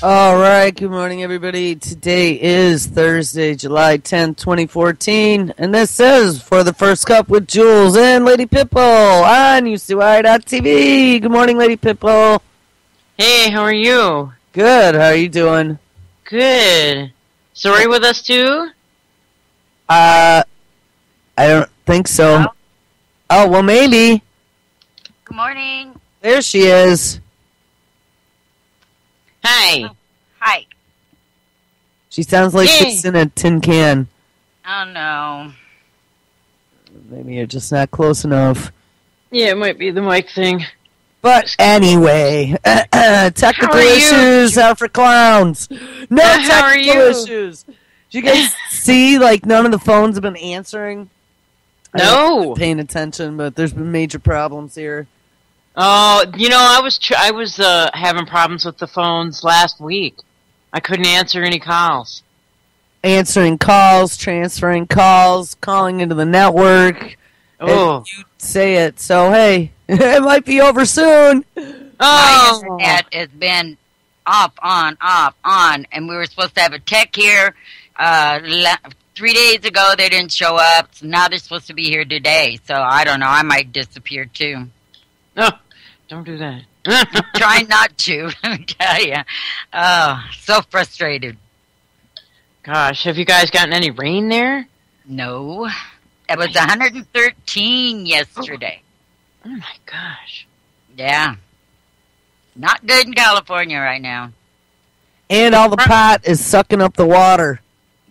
All right, good morning, everybody. Today is Thursday, July 10th, 2014, and this is For the First Cup with Jules and Lady Pipple on UCY.tv. Good morning, Lady Pipple. Hey, how are you? Good, how are you doing? Good. Sorry with us too? I don't think so. Hello? Oh, well, maybe. Good morning. There she is. Hi. Hi. She sounds like Yay. she's in a tin can. Oh, no. Maybe you're just not close enough. Yeah, it might be the mic thing. But anyway, technical How are you? issues are for clowns. No How are technical you? issues. Did you guys see, like, none of the phones have been answering? I haven't been No. paying attention, but there's been major problems here. Oh, I was having problems with the phones last week. I couldn't answer any calls. Answering calls, transferring calls, calling into the network. Oh. And you say it, so hey, it might be over soon. My Oh. internet has been off, on, and we were supposed to have a tech here 3 days ago. They didn't show up, so now they're supposed to be here today. So I don't know. I might disappear, too. No, don't do that. Trying not to, let me tell you. Oh, so frustrated. Gosh, have you guys gotten any rain there? No. It was 113 yesterday. Oh my gosh. Yeah. Not good in California right now. And all the pot is sucking up the water.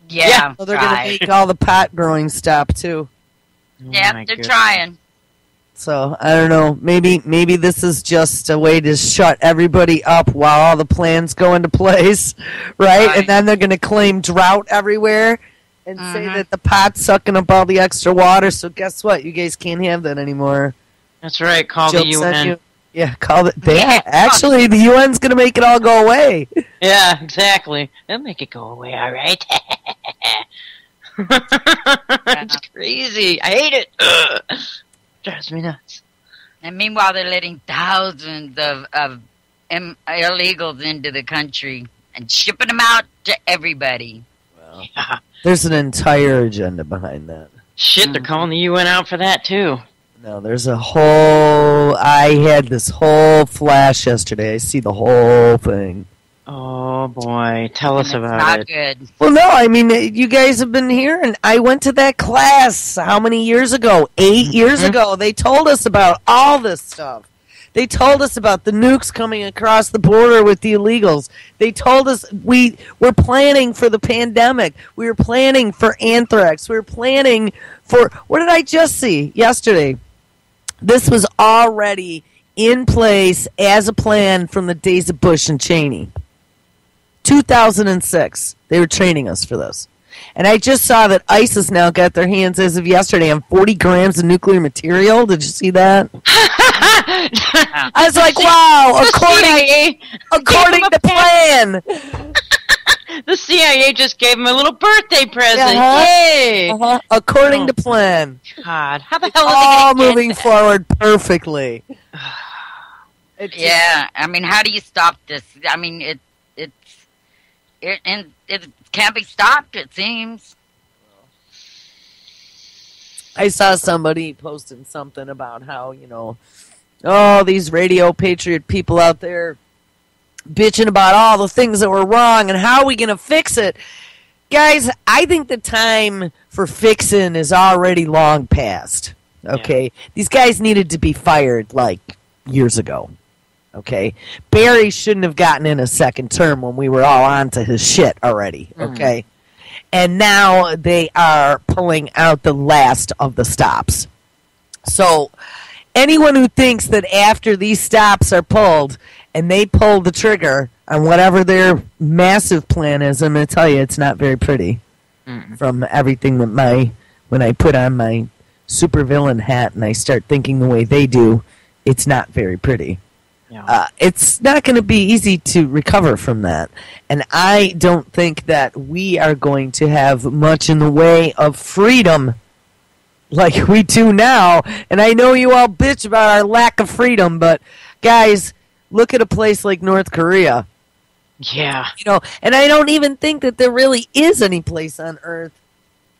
Yeah, So they're going to right. make all the pot growing stop, too. Oh my Yep, they're goodness. trying. So, I don't know, maybe this is just a way to shut everybody up while all the plans go into place, right? Right. And then they're going to claim drought everywhere and say Mhm. that the pot's sucking up all the extra water, so guess what? You guys can't have that anymore. That's right, call Jill the sent UN. you- Yeah, call it. Yeah. Actually, the UN's going to make it all go away. Yeah, exactly. They'll make it go away, all right? It's crazy. I hate it. Ugh. Drives me nuts. And meanwhile, they're letting thousands of illegals into the country and shipping them out to everybody. Yeah. There's an entire agenda behind that. Shit, they're calling the UN out for that, too. No, there's a whole... I had this whole flash yesterday. I see the whole thing. Oh, boy. Tell us It's about not it. good. Well, no, I mean, you guys have been here, and I went to that class how many years ago? 8 years ago. They told us about all this stuff. They told us about the nukes coming across the border with the illegals. They told us we were planning for the pandemic. We were planning for anthrax. We were planning for... What did I just see yesterday? This was already in place as a plan from the days of Bush and Cheney. 2006. They were training us for this. And I just saw that ISIS now got their hands, as of yesterday, on 40 grams of nuclear material. Did you see that? I was like, wow, according to plan. The CIA just gave him a little birthday present. Uh-huh. Yay! According to plan. God, how the hell are All they going to moving forward perfectly. It's just- Yeah, I mean, how do you stop this? I mean, it can't be stopped, it seems. I saw somebody posting something about how, oh, these radio patriot people out there bitching about all the things that were wrong and how are we going to fix it. Guys, I think the time for fixing is already long past. Okay? These guys needed to be fired like years ago. Okay? Barry shouldn't have gotten in a second term when we were all onto his shit already. Okay? And now they are pulling out the last of the stops. So anyone who thinks that after these stops are pulled and they pull the trigger on whatever their massive plan is, I'm going to tell you it's not very pretty. From everything that when I put on my supervillain hat and I start thinking the way they do, it's not very pretty. Yeah. It's not going to be easy to recover from that. And I don't think that we are going to have much in the way of freedom like we do now. And I know you all bitch about our lack of freedom, but guys, look at a place like North Korea. Yeah. And I don't even think that there really is any place on Earth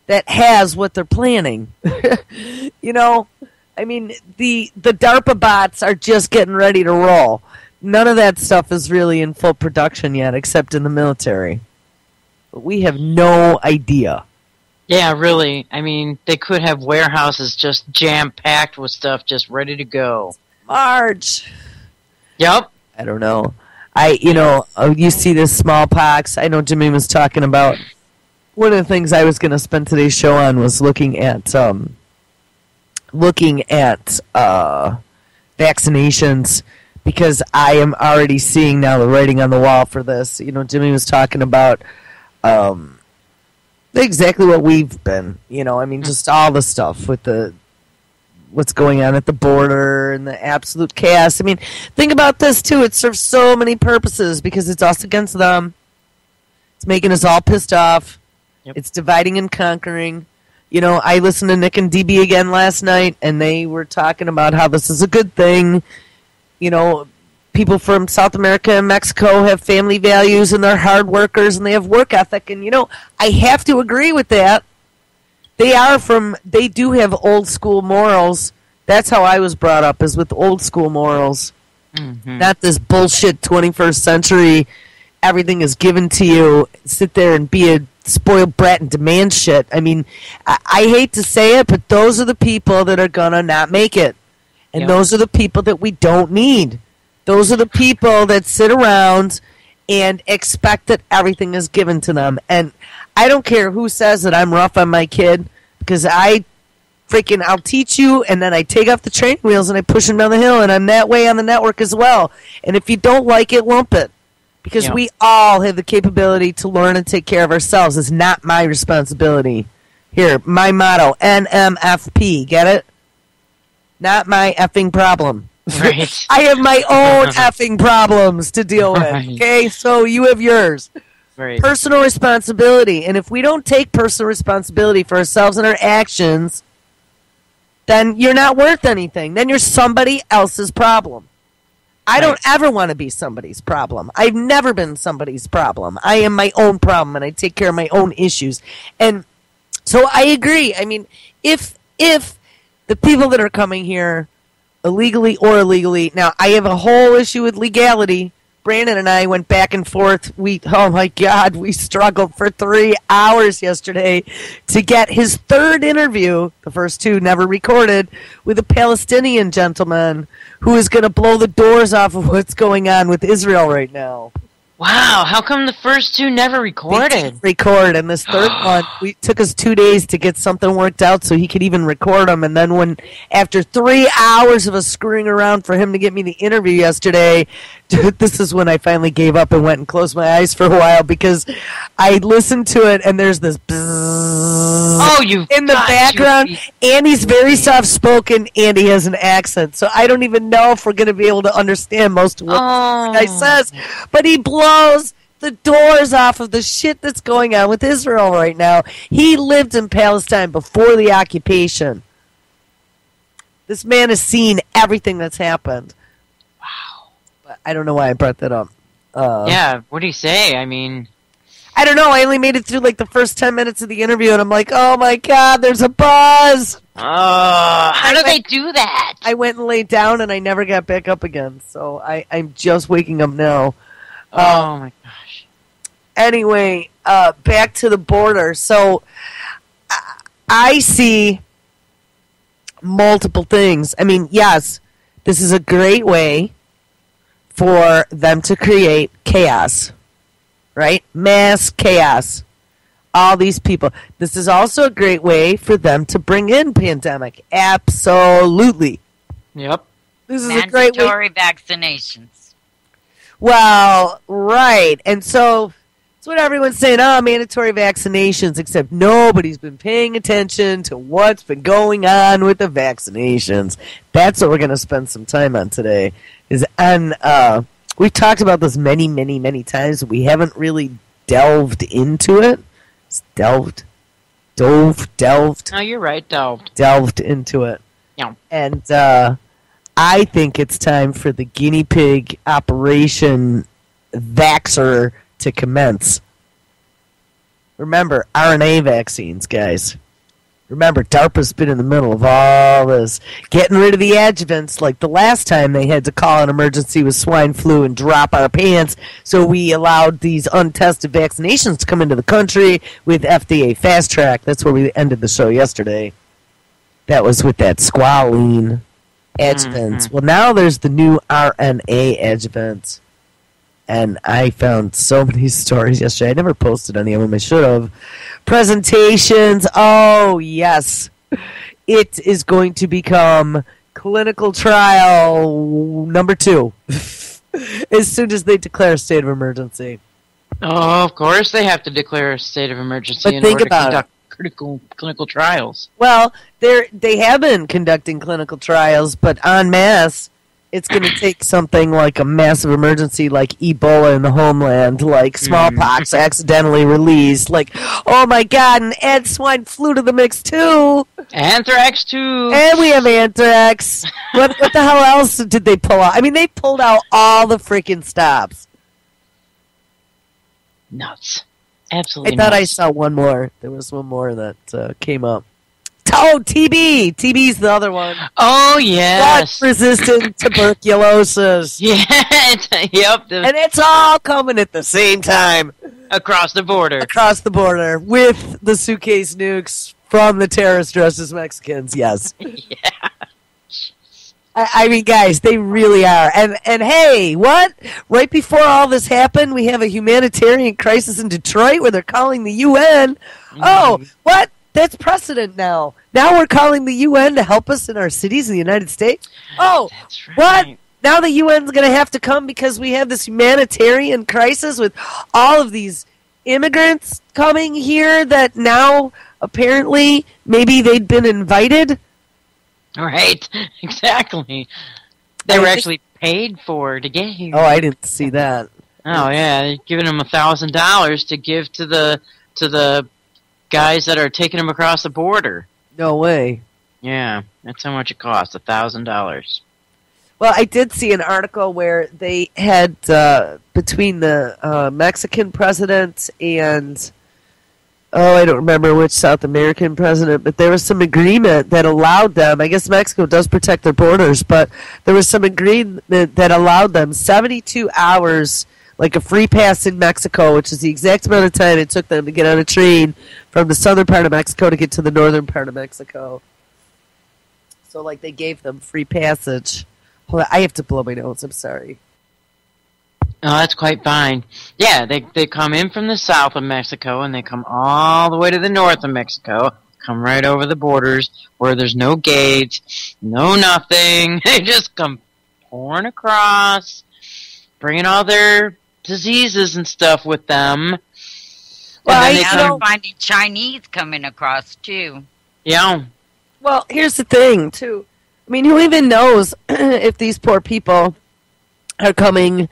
that has what they're planning. I mean, the DARPA bots are just getting ready to roll. None of that stuff is really in full production yet, except in the military. But we have no idea. Yeah, really. I mean, they could have warehouses just jam-packed with stuff just ready to go. March. Yep. I don't know. You see this smallpox. I know Jimmy was talking about. One of the things I was going to spend today's show on was looking at vaccinations, because I am already seeing now the writing on the wall for this. Jimmy was talking about exactly what we've been. Just all the stuff with what's going on at the border and the absolute chaos. I mean, think about this, too. It serves so many purposes because it's us against them. It's making us all pissed off. Yep. It's dividing and conquering. I listened to Nick and DB again last night, and they were talking about how this is a good thing. People from South America and Mexico have family values, and they're hard workers, and they have work ethic. And, I have to agree with that. They do have old school morals. That's how I was brought up, is with old school morals. Mm-hmm. Not this bullshit 21st century, everything is given to you, sit there and be a spoiled brat and demand shit. I mean, I hate to say it, but those are the people that are going to not make it. And those are the people that we don't need. Those are the people that sit around and expect that everything is given to them. And I don't care who says that I'm rough on my kid, because I'll teach you, and then I take off the training wheels and I push him down the hill, and I'm that way on the network as well. And if you don't like it, lump it. Because we all have the capability to learn and take care of ourselves. It's not my responsibility. Here, my motto, NMFP, get it? Not my effing problem. Right. I have my own effing problems to deal with, okay? So you have yours. Right. Personal responsibility. And if we don't take personal responsibility for ourselves and our actions, then you're not worth anything. Then you're somebody else's problem. I don't ever want to be somebody's problem. I've never been somebody's problem. I am my own problem, and I take care of my own issues. And so I agree. I mean, if the people that are coming here illegally or illegally, now I have a whole issue with legality. Brandon and I went back and forth. Oh my God, we struggled for 3 hours yesterday to get his third interview, the first two never recorded, with a Palestinian gentleman who is going to blow the doors off of what's going on with Israel right now. Wow, how come the first two never recorded? And this third one, it took us 2 days to get something worked out so he could even record them. And then after 3 hours of us screwing around for him to get me the interview yesterday, this is when I finally gave up and went and closed my eyes for a while, because I listened to it and there's this bzzz in the background. And he's very soft-spoken and he has an accent. So I don't even know if we're going to be able to understand most of what the guy says. But he blows the doors off of the shit that's going on with Israel right now. He lived in Palestine before the occupation. This man has seen everything that's happened. Wow. But I don't know why I brought that up. Yeah, what do you say? I mean, I don't know. I only made it through like the first 10 minutes of the interview, and I'm like, oh my God, there's a buzz. How do they do that? I went and laid down, and I never got back up again. So I'm just waking up now. Oh my gosh. Anyway, back to the border. So I see multiple things. I mean, yes, this is a great way for them to create chaos, right? Mass chaos. All these people. This is also a great way for them to bring in pandemic. Absolutely. Yep. This is a great way. Mandatory vaccinations. Well, right. And so it's what everyone's saying, mandatory vaccinations, except nobody's been paying attention to what's been going on with the vaccinations. That's what we're going to spend some time on today. We've talked about this many, many, many times, but we haven't really delved into it. It's delved. No, you're right, delved. Delved into it. Yeah. And I think it's time for the guinea pig operation vaxxer to commence. Remember, RNA vaccines, guys. Remember, DARPA's been in the middle of all this. Getting rid of the adjuvants, like the last time they had to call an emergency with swine flu and drop our pants, so we allowed these untested vaccinations to come into the country with FDA Fast Track. That's where we ended the show yesterday. That was with that squalene adjuvant. Well, now there's the new RNA adjuvant. And I found so many stories yesterday. I never posted any of them. I should have. Presentations. Oh, yes. It is going to become clinical trial number 2 as soon as they declare a state of emergency. Oh, of course they have to declare a state of emergency in order to conduct critical clinical trials. Well, they have been conducting clinical trials, but en masse, it's going to take something like a massive emergency like Ebola in the homeland, like smallpox accidentally released, like, oh my God, and add swine flu to the mix too. Anthrax too. And we have anthrax. What the hell else did they pull out? I mean, they pulled out all the freaking stops. Nuts. Absolutely I thought nuts. I saw one more. There was one more that came up. Oh, TB! TB's the other one. Oh, yes. Drug-resistant tuberculosis. Yeah, yep. And it's all coming at the same time. Across the border. Across the border with the suitcase nukes from the terrorists dressed as Mexicans, yes. Yeah. I mean, guys, they really are. And hey, what? Right before all this happened, we have a humanitarian crisis in Detroit where they're calling the UN. Oh, what? That's precedent now. Now we're calling the UN to help us in our cities in the United States? Oh, That's right. what? Now the UN's going to have to come because we have this humanitarian crisis with all of these immigrants coming here that now apparently maybe they'd been invited? Right, exactly. They were actually paid for to get here. Oh, I didn't see that. Oh, yeah, they're giving them $1,000 to give to the guys that are taking them across the border. No way. Yeah, that's how much it costs, $1,000. Well, I did see an article where they had, between the Mexican president and, I don't remember which South American president, but there was some agreement that allowed them, I guess Mexico does protect their borders, but there was some agreement that allowed them 72 hours, like a free pass in Mexico, which is the exact amount of time it took them to get on a train from the southern part of Mexico to get to the northern part of Mexico. So, like, they gave them free passage. Hold on, I have to blow my nose. I'm sorry. Oh, that's quite fine. Yeah, they come in from the south of Mexico, and they come all the way to the north of Mexico, come right over the borders, where there's no gates, no nothing. They just come pouring across, bringing all their diseases and stuff with them. Well, now they're finding Chinese coming across, too. Yeah. Well, here's the thing, too. I mean, who even knows if these poor people are coming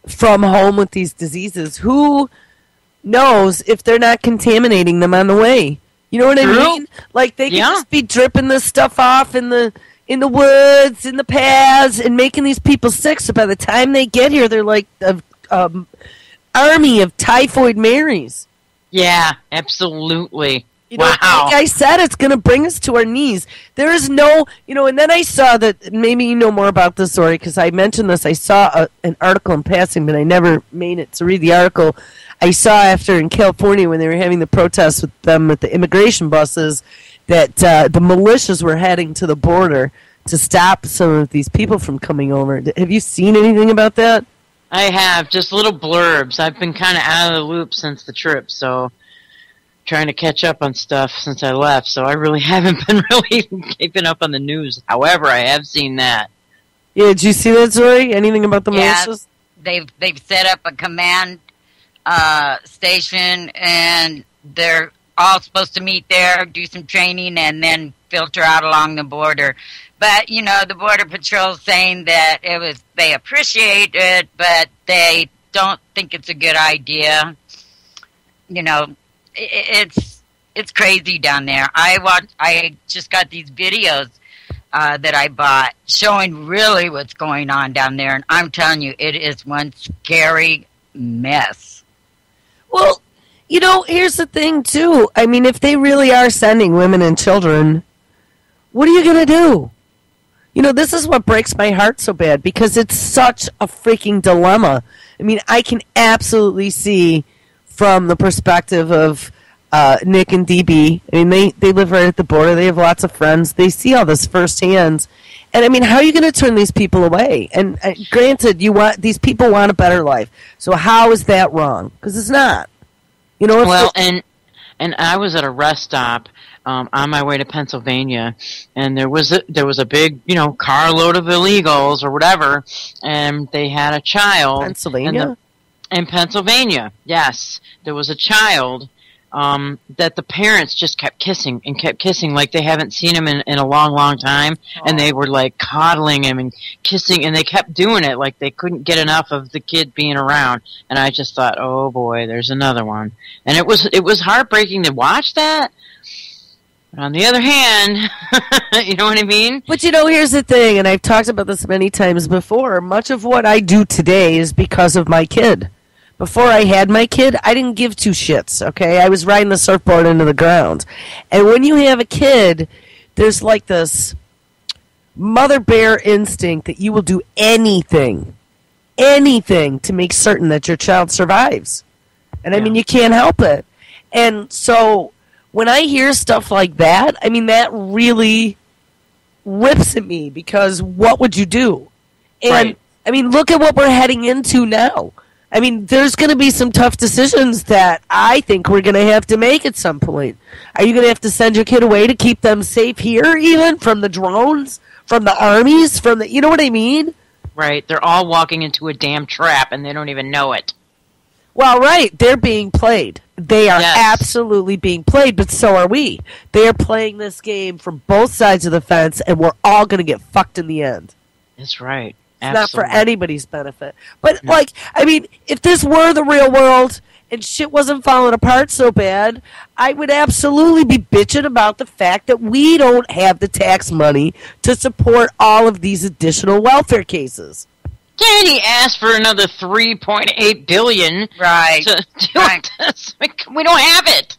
from home with these diseases? Who knows if they're not contaminating them on the way? You know what I mean? Like, they could just be dripping this stuff off in the woods, in the paths, and making these people sick. So by the time they get here, they're like an army of typhoid Marys. Yeah, absolutely. You know, wow. Like I said, it's going to bring us to our knees. There is no, and then I saw that, maybe you know more about this story, because I mentioned this. I saw an article in passing, but I never made it to read the article. I saw after in California when they were having the protests with them at the immigration buses that the militias were heading to the border to stop some of these people from coming over. Have you seen anything about that? I have, just little blurbs. I've been kind of out of the loop since the trip, so trying to catch up on stuff since I left, so I really haven't been really keeping up on the news. However, I have seen that. Yeah, did you see that story? Anything about the militias? They've set up a command station, and they're all supposed to meet there, do some training, and then filter out along the border. But, the Border Patrol's saying that they appreciate it, but they don't think it's a good idea. It's crazy down there. I just got these videos that I bought showing really what's going on down there, and I'm telling you, it is one scary mess. Well, here's the thing, too. I mean, if they really are sending women and children, what are you going to do? This is what breaks my heart so bad, because it's such a freaking dilemma. I mean, I can absolutely see from the perspective of Nick and DB. I mean, they live right at the border. They have lots of friends. They see all this firsthand. And I mean, how are you going to turn these people away? And granted, these people want a better life. So how is that wrong? Because it's not. And I was at a rest stop on my way to Pennsylvania, and there was a big carload of illegals or whatever, and they had a child. Pennsylvania? In Pennsylvania, yes, there was a child that the parents just kept kissing like they haven't seen him in a long time. And they were like coddling him and kissing, and they kept doing it like they couldn't get enough of the kid being around. And I just thought, oh boy, there's another one. And it was heartbreaking to watch that. But on the other hand, you know what I mean? But here's the thing, and I've talked about this many times before. Much of what I do today is because of my kid. Before I had my kid, I didn't give two shits, okay? I was riding the surfboard into the ground. And when you have a kid, there's like this mother bear instinct that you will do anything to make certain that your child survives. And I mean, you can't help it. And so when I hear stuff like that, I mean, that really rips at me, because what would you do? And right. I mean, look at what we're heading into now. I mean, there's going to be some tough decisions that I think we're going to have to make at some point. Are you going to have to send your kid away to keep them safe here, even from the drones, from the armies, from the, you know what I mean? Right. They're all walking into a damn trap, and they don't even know it. Well, right. They're being played. They are absolutely being played, but so are we. They are playing this game from both sides of the fence, and we're all going to get fucked in the end. That's right. It's not for anybody's benefit. But, I mean, if this were the real world and shit wasn't falling apart so bad, I would absolutely be bitching about the fact that we don't have the tax money to support all of these additional welfare cases. Can he ask for another $3.8 billion? Right. To do this? We don't have it.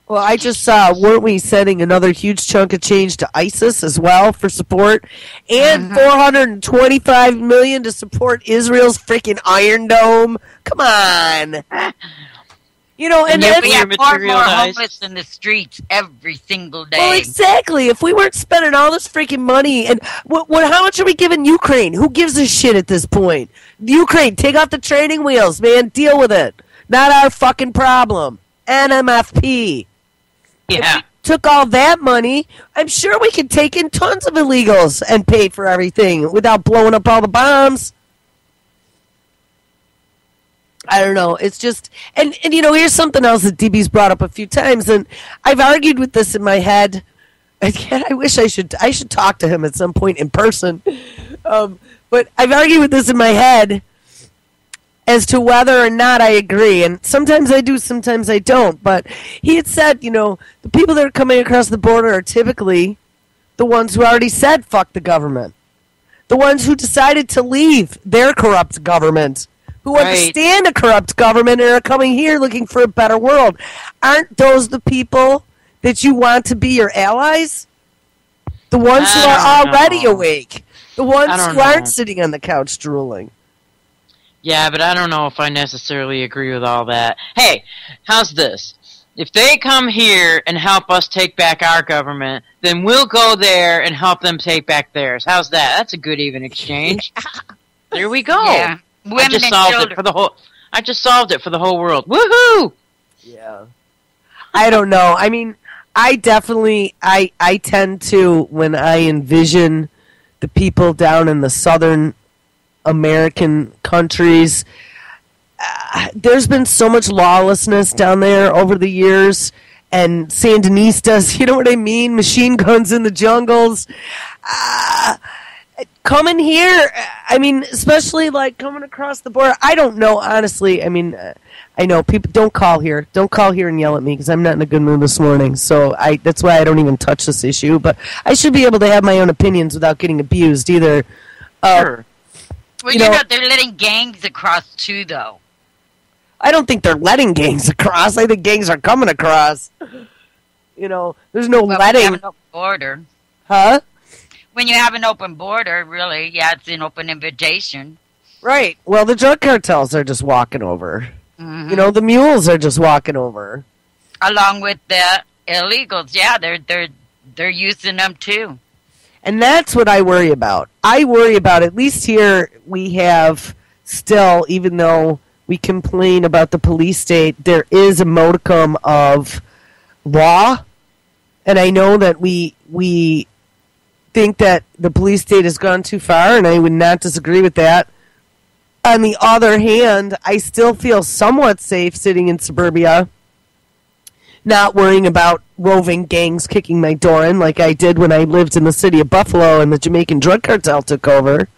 Well, I just saw, weren't we sending another huge chunk of change to ISIS as well for support? And $425 million to support Israel's freaking Iron Dome? Come on. And then we have more and more homeless in the streets every single day. Well, exactly. If we weren't spending all this freaking money, and how much are we giving Ukraine? Who gives a shit at this point? Ukraine, take off the training wheels, man. Deal with it. Not our fucking problem. NMFP. Yeah. If we took all that money, I'm sure we could take in tons of illegals and pay for everything without blowing up all the bombs. I don't know. It's just, and here's something else that DB's brought up a few times, and I've argued with this in my head. Again, I wish I should talk to him at some point in person. But I've argued with this in my head as to whether or not I agree. And sometimes I do, sometimes I don't. But he had said, the people that are coming across the border are typically the ones who already said fuck the government. The ones who decided to leave their corrupt government, who understand a corrupt government and are coming here looking for a better world. Aren't those the people that you want to be your allies? The ones who are already awake. The ones who aren't sitting on the couch drooling. Yeah, but I don't know if I necessarily agree with all that. Hey, how's this? If they come here and help us take back our government, then we'll go there and help them take back theirs. How's that? That's a good even exchange. There we go. Yeah. I just solved it for the whole world. Woohoo! Yeah. I don't know. I mean, I definitely I tend to, when I envision the people down in the southern American countries, there's been so much lawlessness down there over the years, and Sandinistas, you know what I mean? Machine guns in the jungles. Coming here, I mean, especially like coming across the border, I don't know, honestly. I mean, I know people don't call here. Don't call here and yell at me because I'm not in a good mood this morning. So that's why I don't even touch this issue. But I should be able to have my own opinions without getting abused either. Sure. Well, you know, they're letting gangs across too, though. I don't think they're letting gangs across. I think gangs are coming across. You know, there's no letting. When you have an open border. Huh? When you have an open border, really, yeah, it's an open invitation. Right. Well, the drug cartels are just walking over. Mm-hmm. You know, the mules are just walking over. Along with the illegals, yeah, they're using them too. And that's what I worry about. I worry about, at least here, we have still, even though we complain about the police state, there is a modicum of law. And I know that we think that the police state has gone too far, and I would not disagree with that. On the other hand, I still feel somewhat safe sitting in suburbia, not worrying about roving gangs kicking my door in like I did when I lived in the city of Buffalo and the Jamaican drug cartel took over.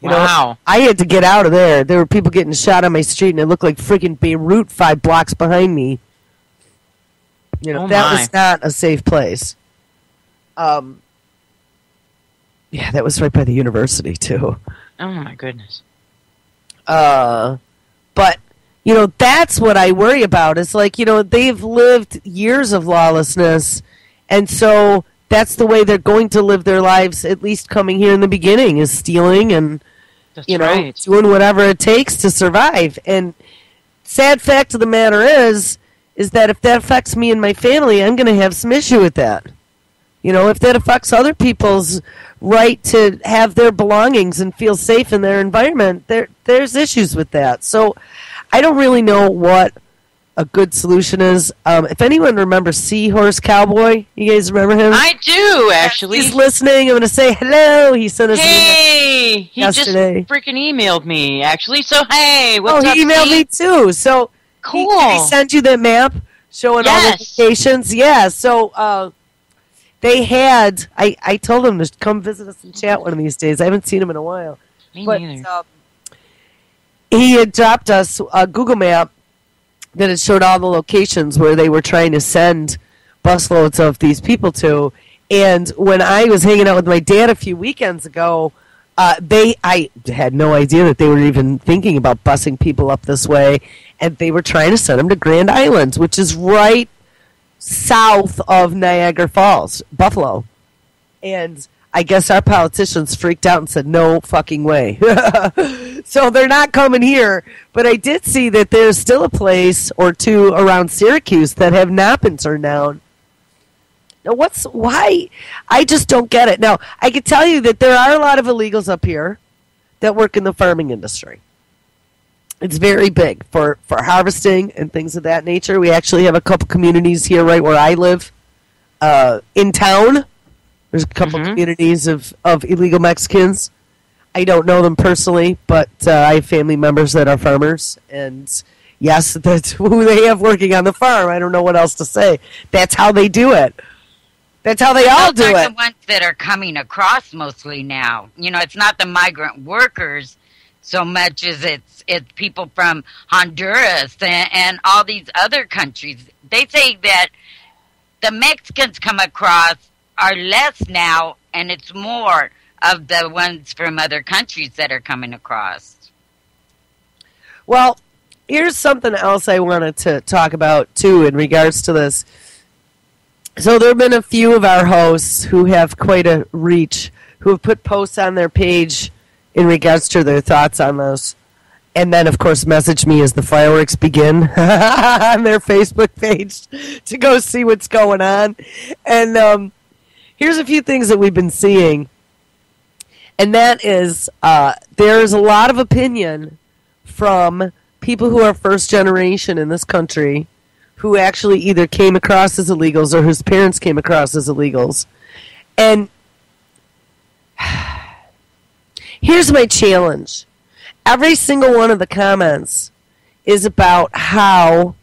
You know, I had to get out of there. There were people getting shot on my street, and it looked like freaking Beirut 5 blocks behind me. You know, that was not a safe place. Yeah, that was right by the university, too. Oh, my goodness. But, you know, that's what I worry about. It's like, you know, they've lived years of lawlessness, and so that's the way they're going to live their lives, at least coming here in the beginning, is stealing and, doing whatever it takes to survive. And sad fact of the matter is that if that affects me and my family, I'm going to have some issue with that. You know, if that affects other people's right to have their belongings and feel safe in their environment, there's issues with that. So I don't really know what a good solution is. If anyone remembers Seahorse Cowboy, you guys remember him? I do, actually. He's listening. I'm going to say hello. He sent us he yesterday. Just freaking emailed me, actually. So, hey, what's up, he emailed me too. So, cool. Did he send you that map showing all the locations? Yeah, so they had, I told him to come visit us and chat one of these days. I haven't seen him in a while. Me neither. He had dropped us a Google map that had showed all the locations where they were trying to send busloads of these people to. And when I was hanging out with my dad a few weekends ago, I had no idea that they were even thinking about busing people up this way. And they were trying to send them to Grand Island, which is right south of Niagara Falls, Buffalo. And I guess our politicians freaked out and said, no fucking way. So they're not coming here. But I did see that there's still a place or two around Syracuse that have not been turned down. Now, why? I just don't get it. Now, I can tell you that there are a lot of illegals up here that work in the farming industry. It's very big for harvesting and things of that nature. We actually have a couple communities here right where I live. In town, there's a couple communities of illegal Mexicans. I don't know them personally, but I have family members that are farmers. And yes, that's who they have working on the farm. I don't know what else to say. That's how they do it. That's how they all do it. The ones that are coming across mostly now. You know, it's not the migrant workers so much as it's people from Honduras and all these other countries. They say that the Mexicans come across are less now, and it's more of the ones from other countries that are coming across. Well, here's something else I wanted to talk about, too, in regards to this. So there have been a few of our hosts who have quite a reach, who have put posts on their page in regards to their thoughts on this. And then, of course, message me as the fireworks begin on their Facebook page to go see what's going on. And here's a few things that we've been seeing. And that is, there's a lot of opinion from people who are first generation in this country who actually either came across as illegals or whose parents came across as illegals. And here's my challenge. Every single one of the comments is about how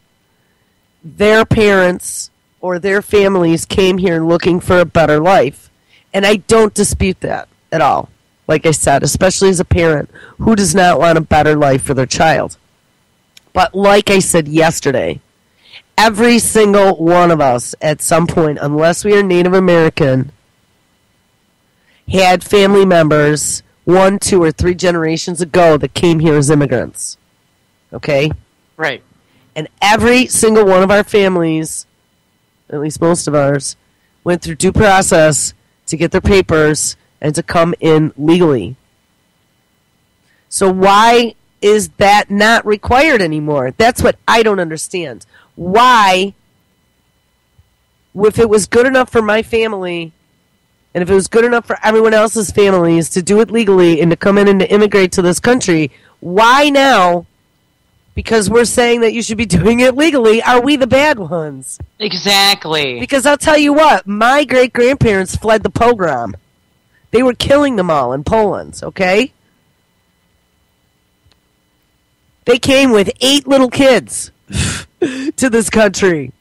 their parents or their families came here looking for a better life. And I don't dispute that at all. Like I said, especially as a parent, who does not want a better life for their child? But like I said yesterday, every single one of us at some point, unless we are Native American, had family members 1, 2, or 3 generations ago that came here as immigrants. Okay? Right. And every single one of our families, at least most of ours, went through due process to get their papers and to come in legally. So why is that not required anymore? That's what I don't understand. Why, if it was good enough for my family, and if it was good enough for everyone else's families to do it legally and to come in and to immigrate to this country, why now, because we're saying that you should be doing it legally, are we the bad ones? Exactly. Because I'll tell you what, my great-grandparents fled the pogrom. They were killing them all in Poland, okay? They came with 8 little kids to this country,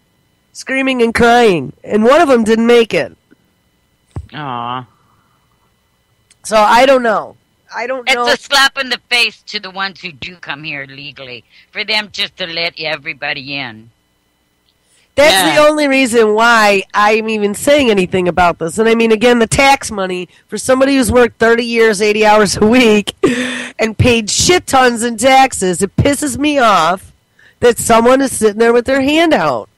screaming and crying, and one of them didn't make it. Aw. So I don't know. I don't know. It's a slap in the face to the ones who do come here legally, for them just to let everybody in. That's the only reason why I'm even saying anything about this. And I mean, again, the tax money for somebody who's worked 30 years, 80 hours a week, and paid shit tons in taxes, it pisses me off that someone is sitting there with their hand out.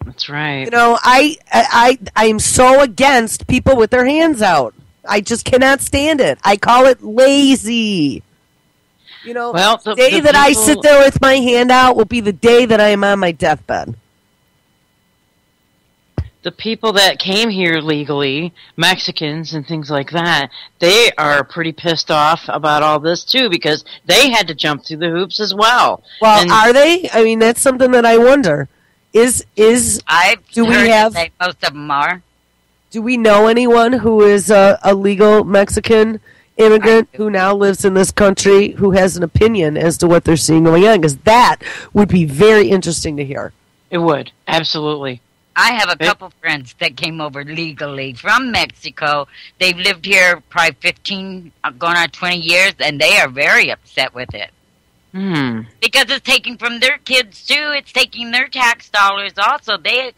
That's right. You know, I am so against people with their hands out. I just cannot stand it. I call it lazy. You know, the day that I sit there with my hand out will be the day that I am on my deathbed. The people that came here legally, Mexicans and things like that, they are pretty pissed off about all this too, because they had to jump through the hoops as well. Well, are they? I mean, that's something that I wonder. I've heard that most of them are. Do we know anyone who is a legal Mexican immigrant who now lives in this country who has an opinion as to what they're seeing going on? Because that would be very interesting to hear. It would, absolutely. I have a couple friends that came over legally from Mexico. They've lived here probably 15, going on 20 years, and they are very upset with it. Because it's taking from their kids, too. It's taking their tax dollars also. They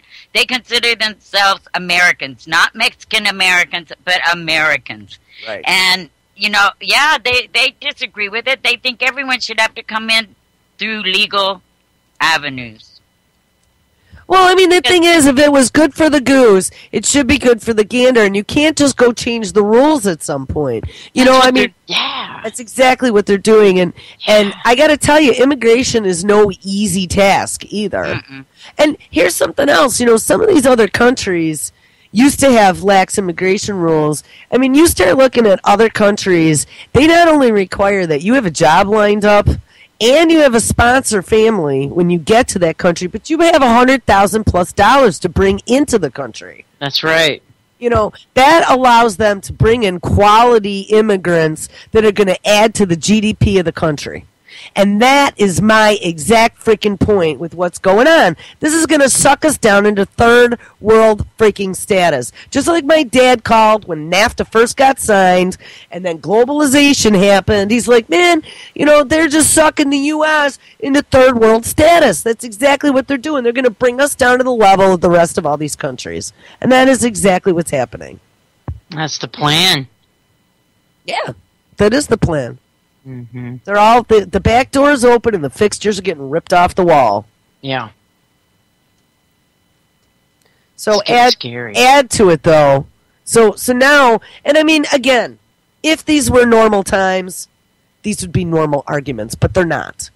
consider themselves Americans, not Mexican Americans, but Americans. Right. And, you know, they disagree with it. They think everyone should have to come in through legal avenues. Well, I mean, the thing is, if it was good for the goose, it should be good for the gander, and you can't just go change the rules at some point. You know, I mean, that's exactly what they're doing, and I got to tell you, immigration is no easy task either. Mm-mm. And here's something else. You know, some of these other countries used to have lax immigration rules. I mean, you start looking at other countries, they not only require that you have a job lined up, and you have a sponsor family when you get to that country, but you have $100,000+ to bring into the country. That's right. You know, that allows them to bring in quality immigrants that are going to add to the GDP of the country. And that is my exact freaking point with what's going on. This is going to suck us down into third world freaking status. Just like my dad called when NAFTA first got signed and then globalization happened. He's like, man, you know, they're just sucking the U.S. into third world status. That's exactly what they're doing. They're going to bring us down to the level of the rest of all these countries. And that is exactly what's happening. That's the plan. Yeah, that is the plan. Mm-hmm. They're all the back door is open and the fixtures are getting ripped off the wall. Yeah. So add to it though. So now, and I mean again, if these were normal times, these would be normal arguments, but they're not.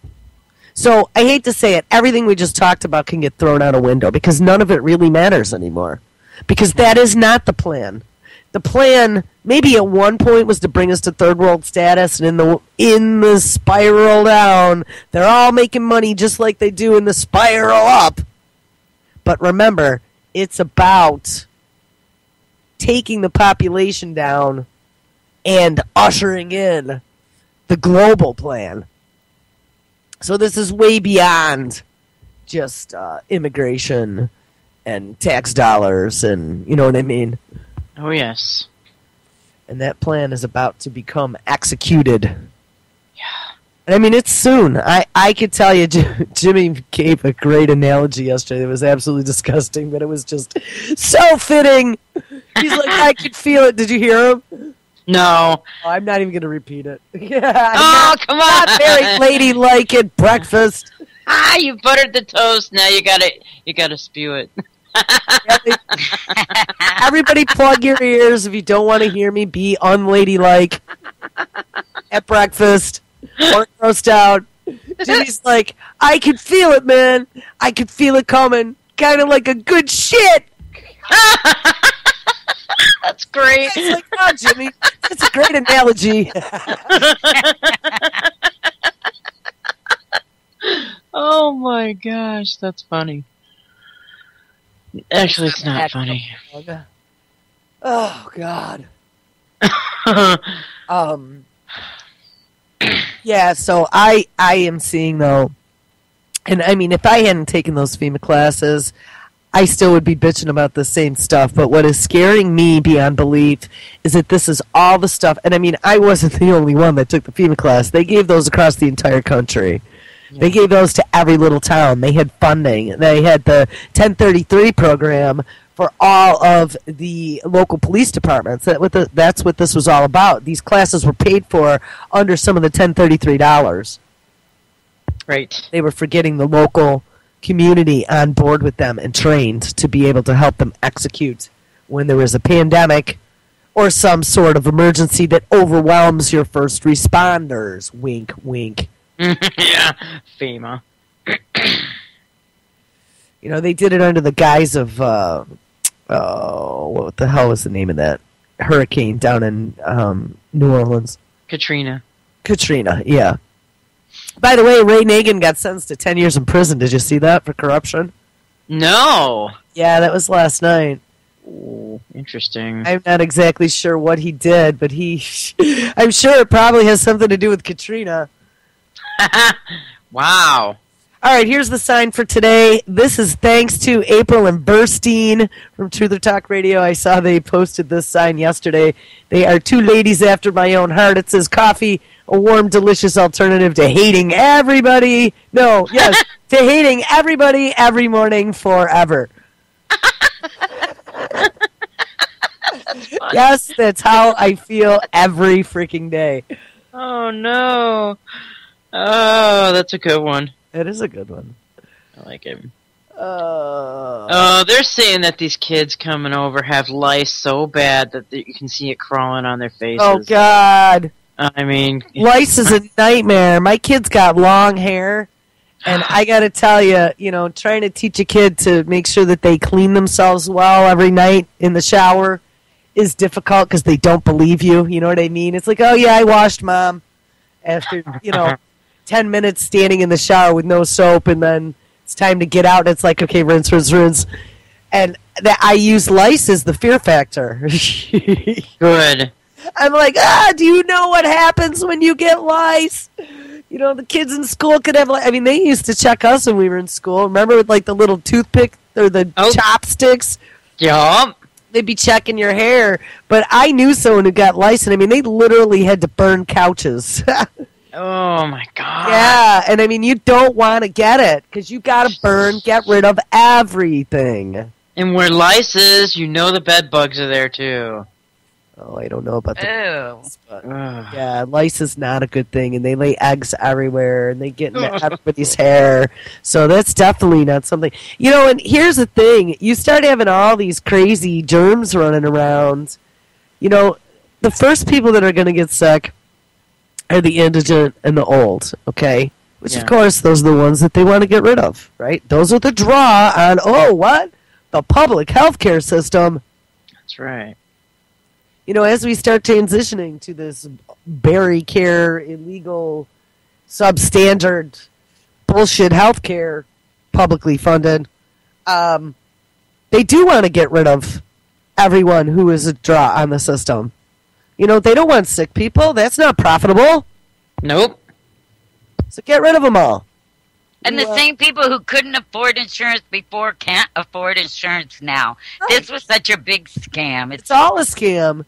So I hate to say it, everything we just talked about can get thrown out a window because none of it really matters anymore. Because that is not the plan. The plan, maybe at one point, was to bring us to third world status, and in the spiral down, they're all making money just like they do in the spiral up. But remember, it's about taking the population down and ushering in the global plan. So this is way beyond just immigration and tax dollars, and you know what I mean? Oh, yes. And that plan is about to become executed. Yeah. And I mean, it's soon. I could tell you, Jimmy gave a great analogy yesterday. It was absolutely disgusting, but it was just so fitting. He's like, I could feel it. Did you hear him? No. Oh, I'm not even going to repeat it. Come on. Not very ladylike at breakfast. You buttered the toast. Now you gotta spew it. Everybody plug your ears if you don't want to hear me be unladylike at breakfast or grossed out. Jimmy's like, I could feel it, man. I could feel it coming. Kind of like a good shit. That's great. It's like, oh, Jimmy, it's a great analogy. Oh my gosh, that's funny. Actually, it's not funny. Oh God. Yeah, so I am seeing though, and I mean, if I hadn't taken those FEMA classes, I still would be bitching about the same stuff. But what is scaring me beyond belief is that this is all the stuff. And I mean, I wasn't the only one that took the FEMA class. They gave those across the entire country. Yeah. They gave those to every little town. They had funding. They had the 1033 program for all of the local police departments. That's what this was all about. These classes were paid for under some of the 1033 dollars. Right. They were for getting the local community on board with them and trained to be able to help them execute when there is a pandemic or some sort of emergency that overwhelms your first responders. Wink, wink. Yeah, FEMA. You know, they did it under the guise of, what the hell was the name of that hurricane down in New Orleans? Katrina, yeah. By the way, Ray Nagin got sentenced to 10 years in prison. Did you see that for corruption? No. Yeah, that was last night. Ooh, interesting. I'm not exactly sure what he did, but I'm sure it probably has something to do with Katrina. Wow. All right, here's the sign for today. This is thanks to April and Burstein from Truther Talk Radio. I saw they posted this sign yesterday. They are two ladies after my own heart. It says coffee, a warm, delicious alternative to hating everybody. No, yes, to hating everybody every morning forever. Yes, that's how I feel every freaking day. Oh, no. Oh, that's a good one. It is a good one. I like it. They're saying that these kids coming over have lice so bad that you can see it crawling on their faces. Oh, God. I mean... lice is a nightmare. My kid's got long hair, and I got to tell you, trying to teach a kid to make sure that they clean themselves well every night in the shower is difficult because they don't believe you. You know what I mean? It's like, oh, yeah, I washed, Mom. After, 10 minutes standing in the shower with no soap, and then it's time to get out. It's like, okay, rinse, rinse, rinse. And I use lice as the fear factor. Good. I'm like, do you know what happens when you get lice? The kids in school could have lice. I mean, they used to check us when we were in school. Remember with, like, the little toothpick or the chopsticks? Yup. They'd be checking your hair. But I knew someone who got lice, and I mean, they literally had to burn couches. Oh, my God. Yeah, and I mean, you don't want to get it, because you got to get rid of everything. And where lice is, the bed bugs are there, too. Oh, I don't know about Ew. But yeah, lice is not a good thing, and they lay eggs everywhere, and they get in everybody's hair. So that's definitely not something. And here's the thing. You start having all these crazy germs running around. The first people that are going to get sick are the indigent and the old, okay? Which, of course, those are the ones that they want to get rid of, right? Those are the draw on, the public health care system. That's right. As we start transitioning to this Berry Care, illegal, substandard, bullshit health care, publicly funded, they do want to get rid of everyone who is a draw on the system. They don't want sick people. That's not profitable. Nope. So get rid of them all. And the same people who couldn't afford insurance before can't afford insurance now. Right. This was such a big scam. It's all a scam.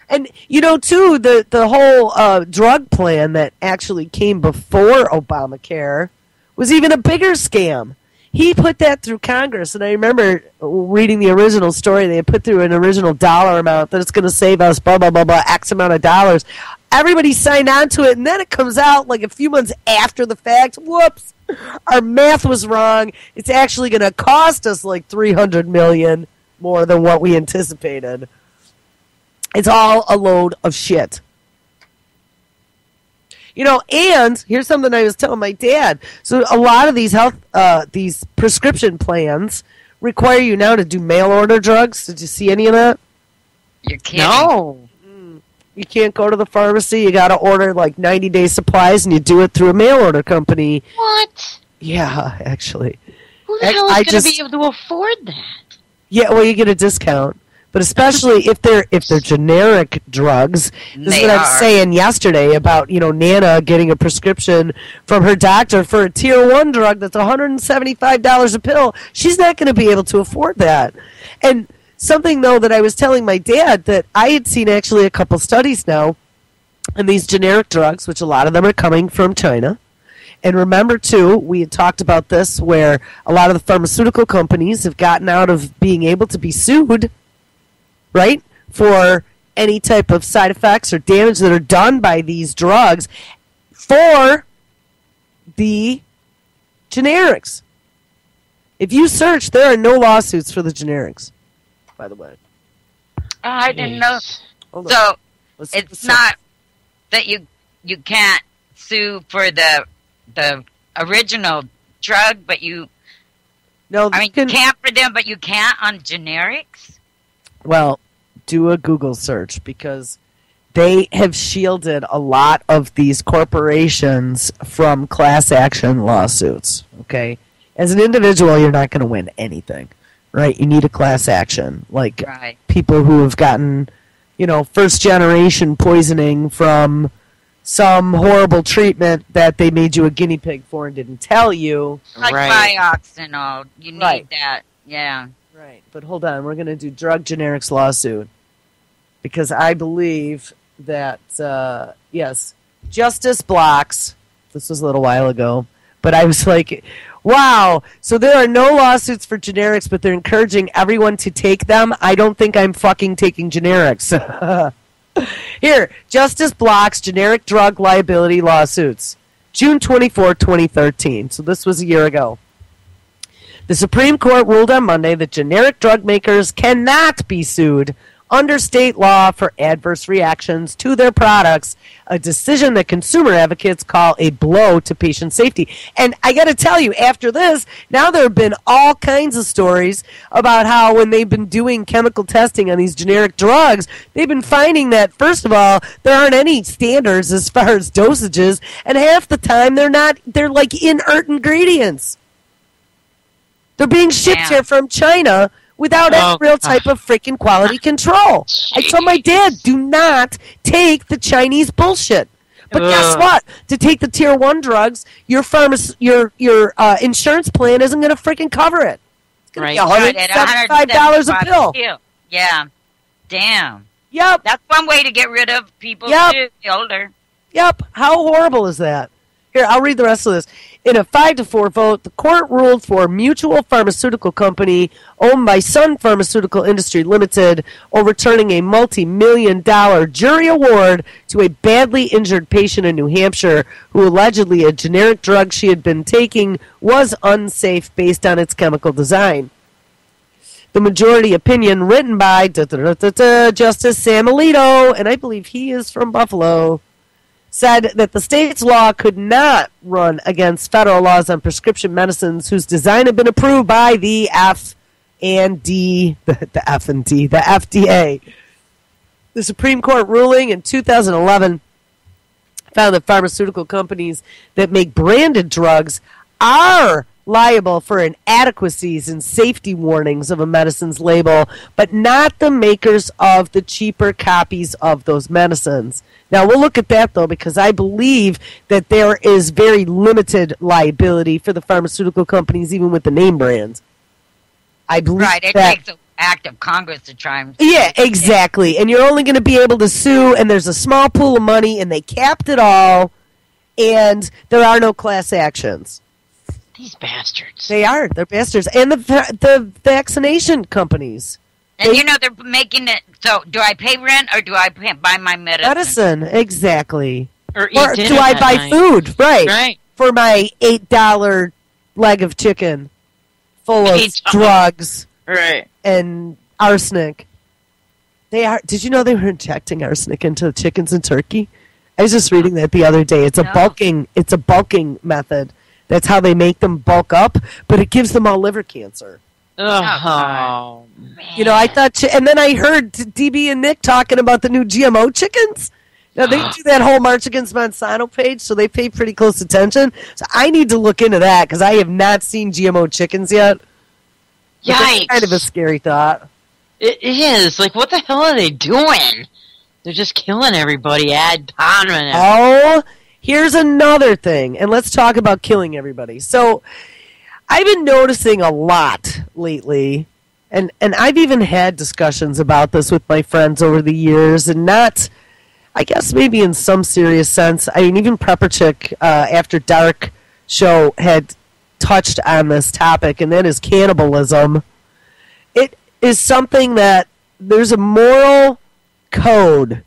And, too, the whole drug plan that actually came before Obamacare was even a bigger scam. he put that through Congress, and I remember reading the original story. They had put through an original dollar amount that it's going to save us blah, blah, blah, blah, X amount of dollars. Everybody signed on to it, and then it comes out like a few months after the fact. Whoops, our math was wrong. It's actually going to cost us like $300 million more than what we anticipated. It's all a load of shit. You know, and here's something I was telling my dad. So a lot of these these prescription plans require you now to do mail order drugs. Did you see any of that? You're kidding. No. You can't go to the pharmacy. You got to order like 90-day supplies, and you do it through a mail order company. What? Yeah, actually. Who the hell is going to be able to afford that? Yeah, well, you get a discount. But especially if they're generic drugs, this is what I was saying yesterday about, you know, Nana getting a prescription from her doctor for a tier 1 drug that's $175 a pill. She's not going to be able to afford that. And something, though, that I was telling my dad that I had seen actually a couple studies now, and these generic drugs, which a lot of them are coming from China. And remember, too, we had talked about this where a lot of the pharmaceutical companies have gotten out of being able to be sued, right, for any type of side effects or damage that are done by these drugs for the generics. If you search, there are no lawsuits for the generics, by the way. I didn't know. Hold So on. it's not that you can't sue for the original drug, but you can't for them, but you can't on generics? Well, do a Google search because they have shielded a lot of these corporations from class action lawsuits, okay? As an individual, you're not going to win anything, right? You need a class action. Like people who have gotten, you know, first-generation poisoning from some horrible treatment that they made you a guinea pig for and didn't tell you. Like Vioxx and all. You need that, yeah. Right, but hold on. We're going to do drug generics lawsuit because I believe that, yes, Justice Blocks, this was a little while ago, but I was like, wow, so there are no lawsuits for generics, but they're encouraging everyone to take them. I don't think I'm fucking taking generics. Here, Justice Blocks generic drug liability lawsuits, June 24, 2013. So this was a year ago. The Supreme Court ruled on Monday that generic drug makers cannot be sued under state law for adverse reactions to their products, a decision that consumer advocates call a blow to patient safety. And I got to tell you, after this, now there have been all kinds of stories about how when they've been doing chemical testing on these generic drugs, they've been finding that, first of all, there aren't any standards as far as dosages, and half the time they're like inert ingredients. They're being shipped here from China without any real type of freaking quality control. Jeez. I told my dad, do not take the Chinese bullshit. But guess what? To take the tier 1 drugs, your insurance plan isn't going to freaking cover it. It's going to be $175 a pill. Yeah. Damn. Yep. That's one way to get rid of people too, the older. Yep. How horrible is that? Here, I'll read the rest of this. In a 5-4 vote, the court ruled for Mutual Pharmaceutical Company, owned by Sun Pharmaceutical Industry Limited, overturning a multi-million-dollar jury award to a badly injured patient in New Hampshire who allegedly a generic drug she had been taking was unsafe based on its chemical design. The majority opinion written by Justice Sam Alito, and I believe he is from Buffalo, said that the state's law could not run against federal laws on prescription medicines whose design had been approved by the FDA. The Supreme Court ruling in 2011 found that pharmaceutical companies that make branded drugs are liable for inadequacies and safety warnings of a medicine's label, but not the makers of the cheaper copies of those medicines. Now, we'll look at that, though, because I believe that there is very limited liability for the pharmaceutical companies, even with the name brands. I believe it takes an act of Congress to try and... Yeah, exactly. And you're only going to be able to sue, and there's a small pool of money, and they capped it all, and there are no class actions. These bastards. They are. They're bastards. And the vaccination companies. And they're making it. So, do I pay rent or do I buy my medicine? Exactly. Or do I buy food? Right. For my $8 leg of chicken full of drugs. Right. And arsenic. They are. Did you know they were injecting arsenic into chickens in Turkey? I was just reading that the other day. It's a bulking method. That's how they make them bulk up, but it gives them all liver cancer. Oh, man. I thought, and then I heard DB and Nick talking about the new GMO chickens. They do that whole March Against Monsanto page, so they pay pretty close attention. So I need to look into that because I have not seen GMO chickens yet. Yikes! That's kind of a scary thought. It is. Like, what the hell are they doing? They're just killing everybody ad nauseam. Oh, here's another thing, and let's talk about killing everybody. So, I've been noticing a lot lately, and I've even had discussions about this with my friends over the years, and not, I guess maybe in some serious sense. I mean, even Prepper Chick, After Dark show had touched on this topic, and that is cannibalism. It is something that there's a moral code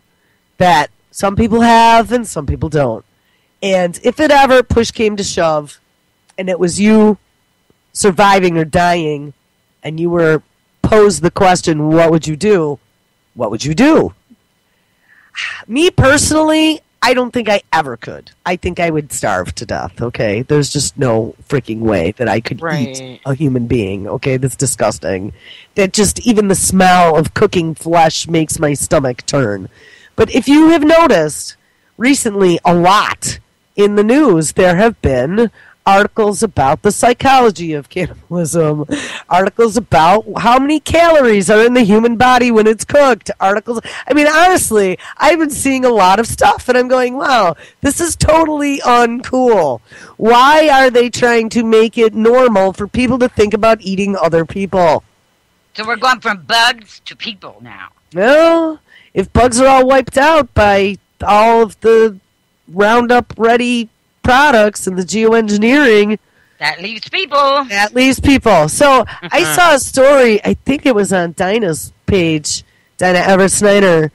that some people have and some people don't. And if it ever push came to shove and it was you surviving or dying and you were posed the question, what would you do? What would you do? Me personally, I don't think I ever could. I think I would starve to death, okay? There's just no freaking way that I could eat a human being, okay? That's disgusting. That just even the smell of cooking flesh makes my stomach turn. But if you have noticed recently a lot in the news, there have been articles about the psychology of cannibalism, articles about how many calories are in the human body when it's cooked, articles. I mean, honestly, I've been seeing a lot of stuff, and I'm going, wow, this is totally uncool. Why are they trying to make it normal for people to think about eating other people? So we're going from bugs to people now. Well, if bugs are all wiped out by all of the Roundup Ready products and the geoengineering, that leaves people. So I saw a story, I think it was on Dinah's page, Dinah Everett Snyder,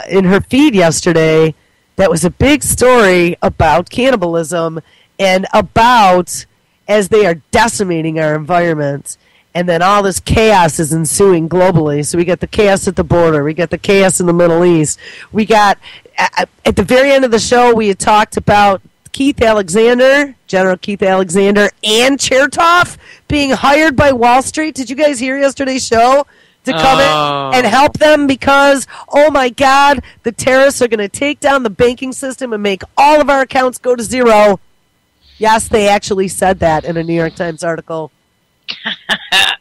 in her feed yesterday, that was a big story about cannibalism and about as they are decimating our environment. And then all this chaos is ensuing globally. So we got the chaos at the border. We got the chaos in the Middle East. We got, at the very end of the show, we had talked about Keith Alexander, General Keith Alexander, and Chertoff being hired by Wall Street. Did you guys hear yesterday's show? To come in and help them because, oh my God, the terrorists are going to take down the banking system and make all of our accounts go to zero. Yes, they actually said that in a New York Times article.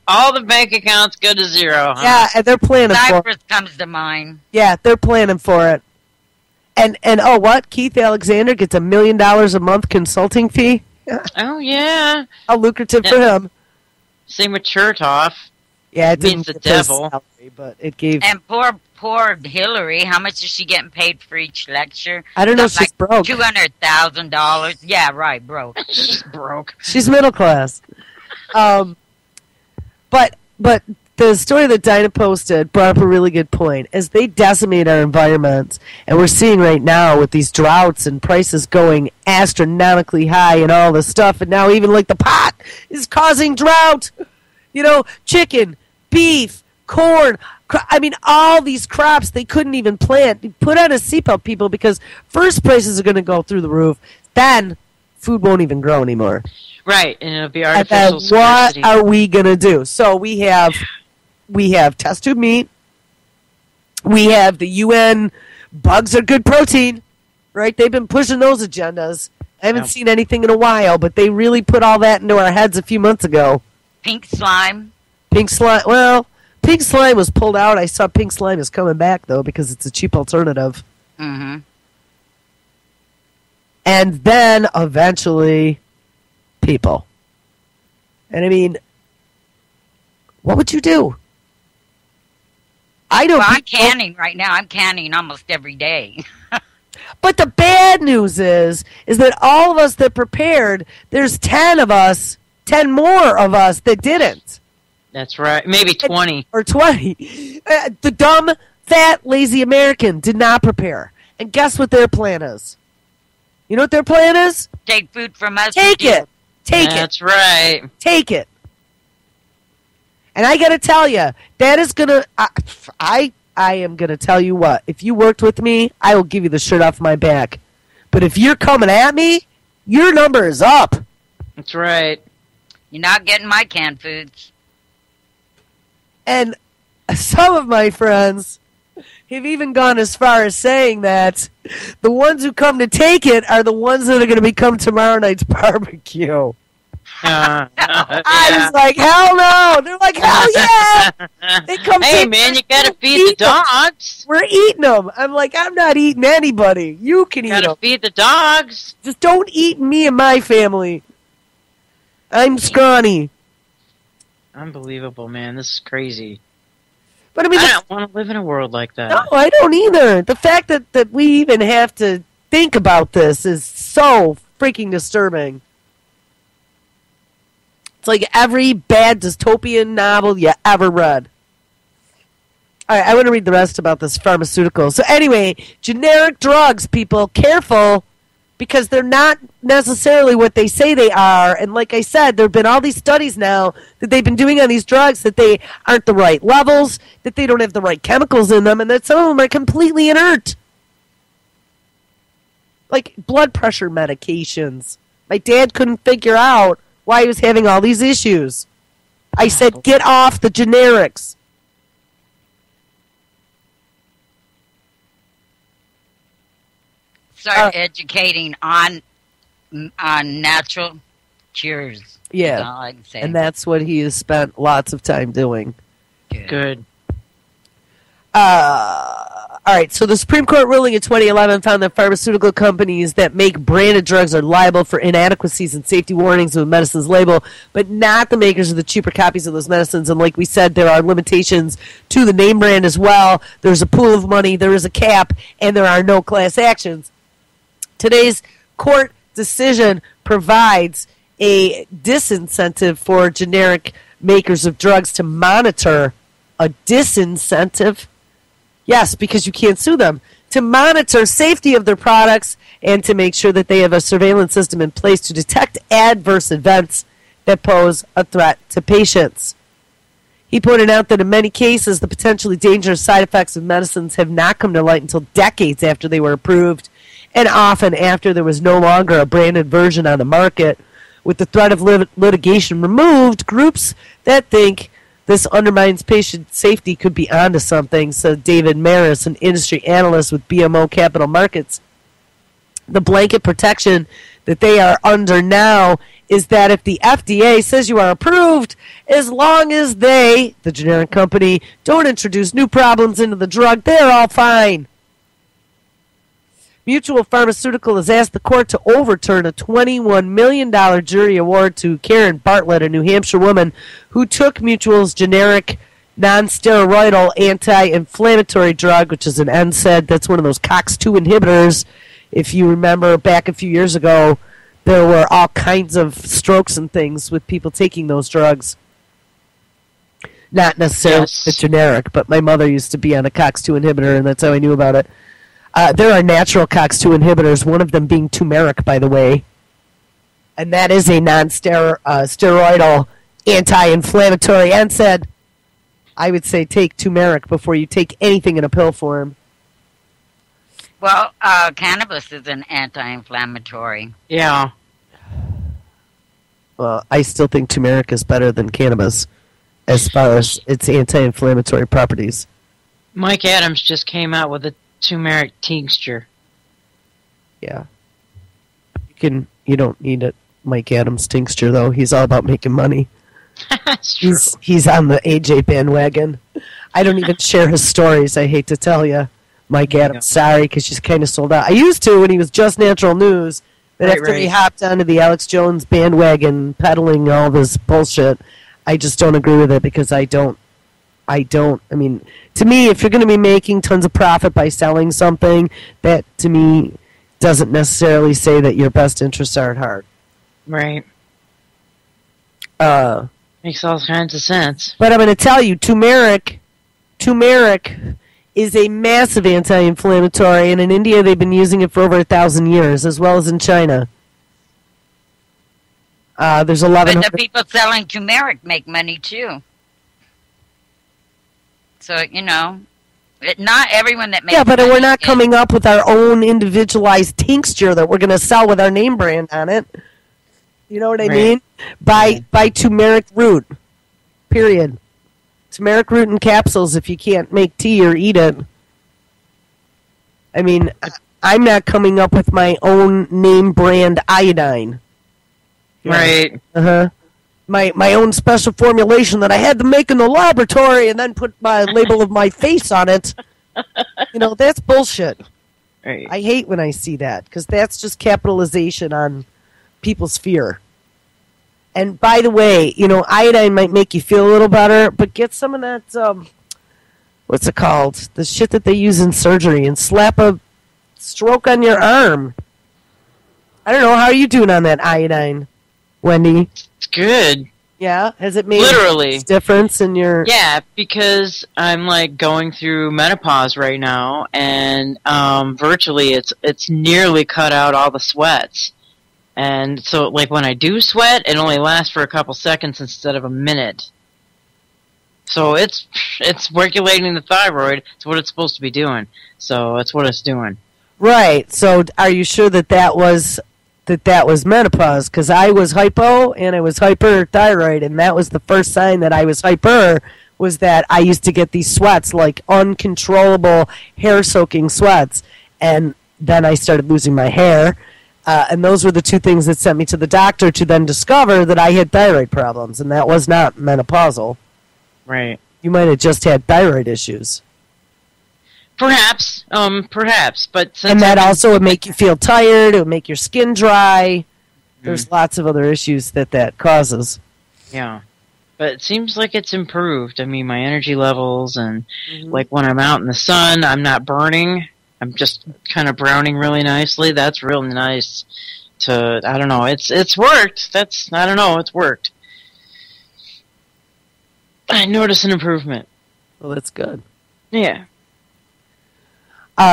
All the bank accounts go to zero, huh? Yeah, and they're planning for it. Cyprus comes to mind. Yeah, they're planning for it. And oh, what? Keith Alexander gets $1 million a month consulting fee? Oh, yeah. How lucrative for him. Same with Chertoff. Yeah, it means the devil. Salary, but it gave... And poor Hillary, how much is she getting paid for each lecture? I don't know if she's broke. $200,000. Yeah, right, broke. She's broke. She's middle class. But the story that Dinah posted brought up a really good point. As they decimate our environment, and we're seeing right now with these droughts and prices going astronomically high and all this stuff, and now even like the pot is causing drought. You know, chicken, beef, corn. I mean, all these crops they couldn't even plant. Put on a seatbelt, people, because first prices are going to go through the roof. Then food won't even grow anymore. Right, and it'll be artificial scarcity. What are we going to do? So we have test tube meat. We have the UN bugs are good protein, right? They've been pushing those agendas. I haven't seen anything in a while, but they really put all that into our heads a few months ago. Pink slime. Well, pink slime was pulled out. I saw pink slime is coming back, though, because it's a cheap alternative. Mm-hmm. And then, eventually, people. And, I mean, what would you do? I don't. Well, I'm canning right now. I'm canning almost every day. But the bad news is that all of us that prepared, there's 10 of us, 10 more of us that didn't. That's right. Maybe 20. Or 20. The dumb, fat, lazy American did not prepare. And guess what their plan is? You know what their plan is? Take food from us. Take it. Take it. That's right. Take it. And I got to tell you, that is going to... I am going to tell you what. If you worked with me, I will give you the shirt off my back. But if you're coming at me, your number is up. That's right. You're not getting my canned foods. And some of my friends have even gone as far as saying that the ones who come to take it are the ones that are going to become tomorrow night's barbecue. I was like, hell no. They're like, hell yeah. They come. Hey, man, you got to feed the dogs. We're eating them. I'm like, I'm not eating anybody. You can eat them. Got to feed the dogs. Just don't eat me and my family. I'm scrawny. Unbelievable, man. This is crazy. But I mean, I don't want to live in a world like that. No, I don't either. The fact that we even have to think about this is so freaking disturbing. It's like every bad dystopian novel you ever read. All right, I want to read the rest about this pharmaceutical. So anyway, generic drugs, people, careful, because they're not necessarily what they say they are. And like I said, there have been all these studies now that they've been doing on these drugs that they aren't the right levels, that they don't have the right chemicals in them, and that some of them are completely inert. Like blood pressure medications. My dad couldn't figure out why he was having all these issues. I said, get off the generics. Start educating on natural cures. Yeah, That's all I can say. and that's what he has spent lots of time doing. Good. All right, so the Supreme Court ruling in 2011 found that pharmaceutical companies that make branded drugs are liable for inadequacies and safety warnings of the medicine's label, but not the makers of the cheaper copies of those medicines. And like we said, there are limitations to the name brand as well. There's a pool of money, there is a cap, and there are no class actions. Today's court decision provides a disincentive for generic makers of drugs to monitor a disincentive. Yes, because you can't sue them. To monitor safety of their products and to make sure that they have a surveillance system in place to detect adverse events that pose a threat to patients. He pointed out that in many cases, the potentially dangerous side effects of medicines have not come to light until decades after they were approved, and often after there was no longer a branded version on the market. With the threat of litigation removed, groups that think this undermines patient safety could be onto something, said David Maris, an industry analyst with BMO Capital Markets. The blanket protection that they are under now is that if the FDA says you are approved, as long as they, the generic company, don't introduce new problems into the drug, they're all fine. Mutual Pharmaceutical has asked the court to overturn a $21 million jury award to Karen Bartlett, a New Hampshire woman who took Mutual's generic non-steroidal anti-inflammatory drug, which is an NSAID. That's one of those COX-2 inhibitors. If you remember back a few years ago, there were all kinds of strokes and things with people taking those drugs. Not necessarily the generic, but my mother used to be on a COX-2 inhibitor, and that's how I knew about it. There are natural COX-2 inhibitors, one of them being turmeric, by the way. And that is a non-steroidal anti-inflammatory NSAID. I would say take turmeric before you take anything in a pill form. Well, cannabis is an anti-inflammatory. Yeah. Well, I still think turmeric is better than cannabis as far as its anti-inflammatory properties. Mike Adams just came out with a turmeric tincture. Yeah. You don't need a Mike Adams tincture, though. He's all about making money. That's true. He's on the AJ bandwagon. I don't even share his stories, I hate to tell you. Mike Adams, sorry, because she's kind of sold out. I used to when he was just Natural News. But after he hopped onto the Alex Jones bandwagon peddling all this bullshit, I just don't agree with it because I don't I mean, to me, if you're going to be making tons of profit by selling something, that to me doesn't necessarily say that your best interests are at heart. Right. Makes all kinds of sense. But I'm going to tell you, turmeric is a massive anti-inflammatory, and in India they've been using it for over 1,000 years, as well as in China. There's a lot But of the people selling turmeric make money too. So, not everyone that makes but money we're not is- coming up with our own individualized tincture that we're going to sell with our name brand on it. You know what I mean? Buy turmeric root. Period. Turmeric root in capsules if you can't make tea or eat it. I mean, I'm not coming up with my own name brand iodine. Right. Uh-huh. My own special formulation that I had to make in the laboratory and then put my label of my face on it. That's bullshit. Right. I hate when I see that because that's just capitalization on people's fear. And by the way, iodine might make you feel a little better, but get some of that, what's it called? The shit that they use in surgery and slap a stroke on your arm. I don't know. How are you doing on that iodine, Wendy? It's good. Yeah? Has it made Literally. a difference in your... Yeah, because I'm going through menopause right now, and virtually it's nearly cut out all the sweats. And so, when I do sweat, it only lasts for a couple seconds instead of a minute. So it's regulating the thyroid. It's what it's supposed to be doing. So that's what it's doing. Right. So are you sure that was menopause? Because I was hypo and I was hyperthyroid, and that was the first sign that I was hyper. Was that I used to get these sweats, like uncontrollable hair-soaking sweats, and then I started losing my hair. And those were the two things that sent me to the doctor to then discover that I had thyroid problems, and that was not menopausal. Right. You might have just had thyroid issues. Perhaps, but And that also would make you feel tired, it would make your skin dry. There's lots of other issues that causes. Yeah. But it seems like it's improved. I mean, my energy levels and, when I'm out in the sun, I'm not burning. I'm just kind of browning really nicely. That's real nice I don't know, it's worked. It's worked. I notice an improvement. Well, that's good. Yeah.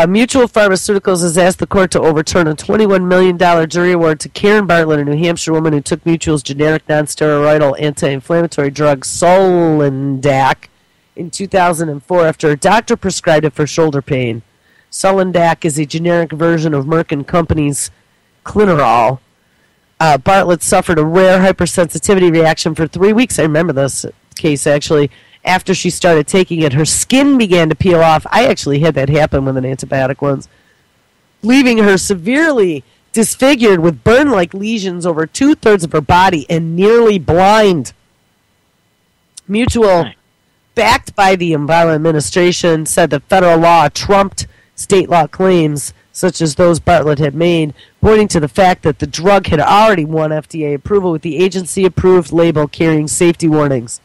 Mutual Pharmaceuticals has asked the court to overturn a $21 million jury award to Karen Bartlett, a New Hampshire woman who took Mutual's generic nonsteroidal anti-inflammatory drug Solendac in 2004 after a doctor prescribed it for shoulder pain. Solendac is a generic version of Merck & Company's Clinarol. Bartlett suffered a rare hypersensitivity reaction for 3 weeks. I remember this case, actually. After she started taking it, her skin began to peel off. I actually had that happen with an antibiotic once, leaving her severely disfigured with burn-like lesions over 2/3 of her body and nearly blind. Mutual, backed by the Obama administration, said that federal law trumped state law claims such as those Bartlett had made, pointing to the fact that the drug had already won FDA approval with the agency-approved label carrying safety warnings.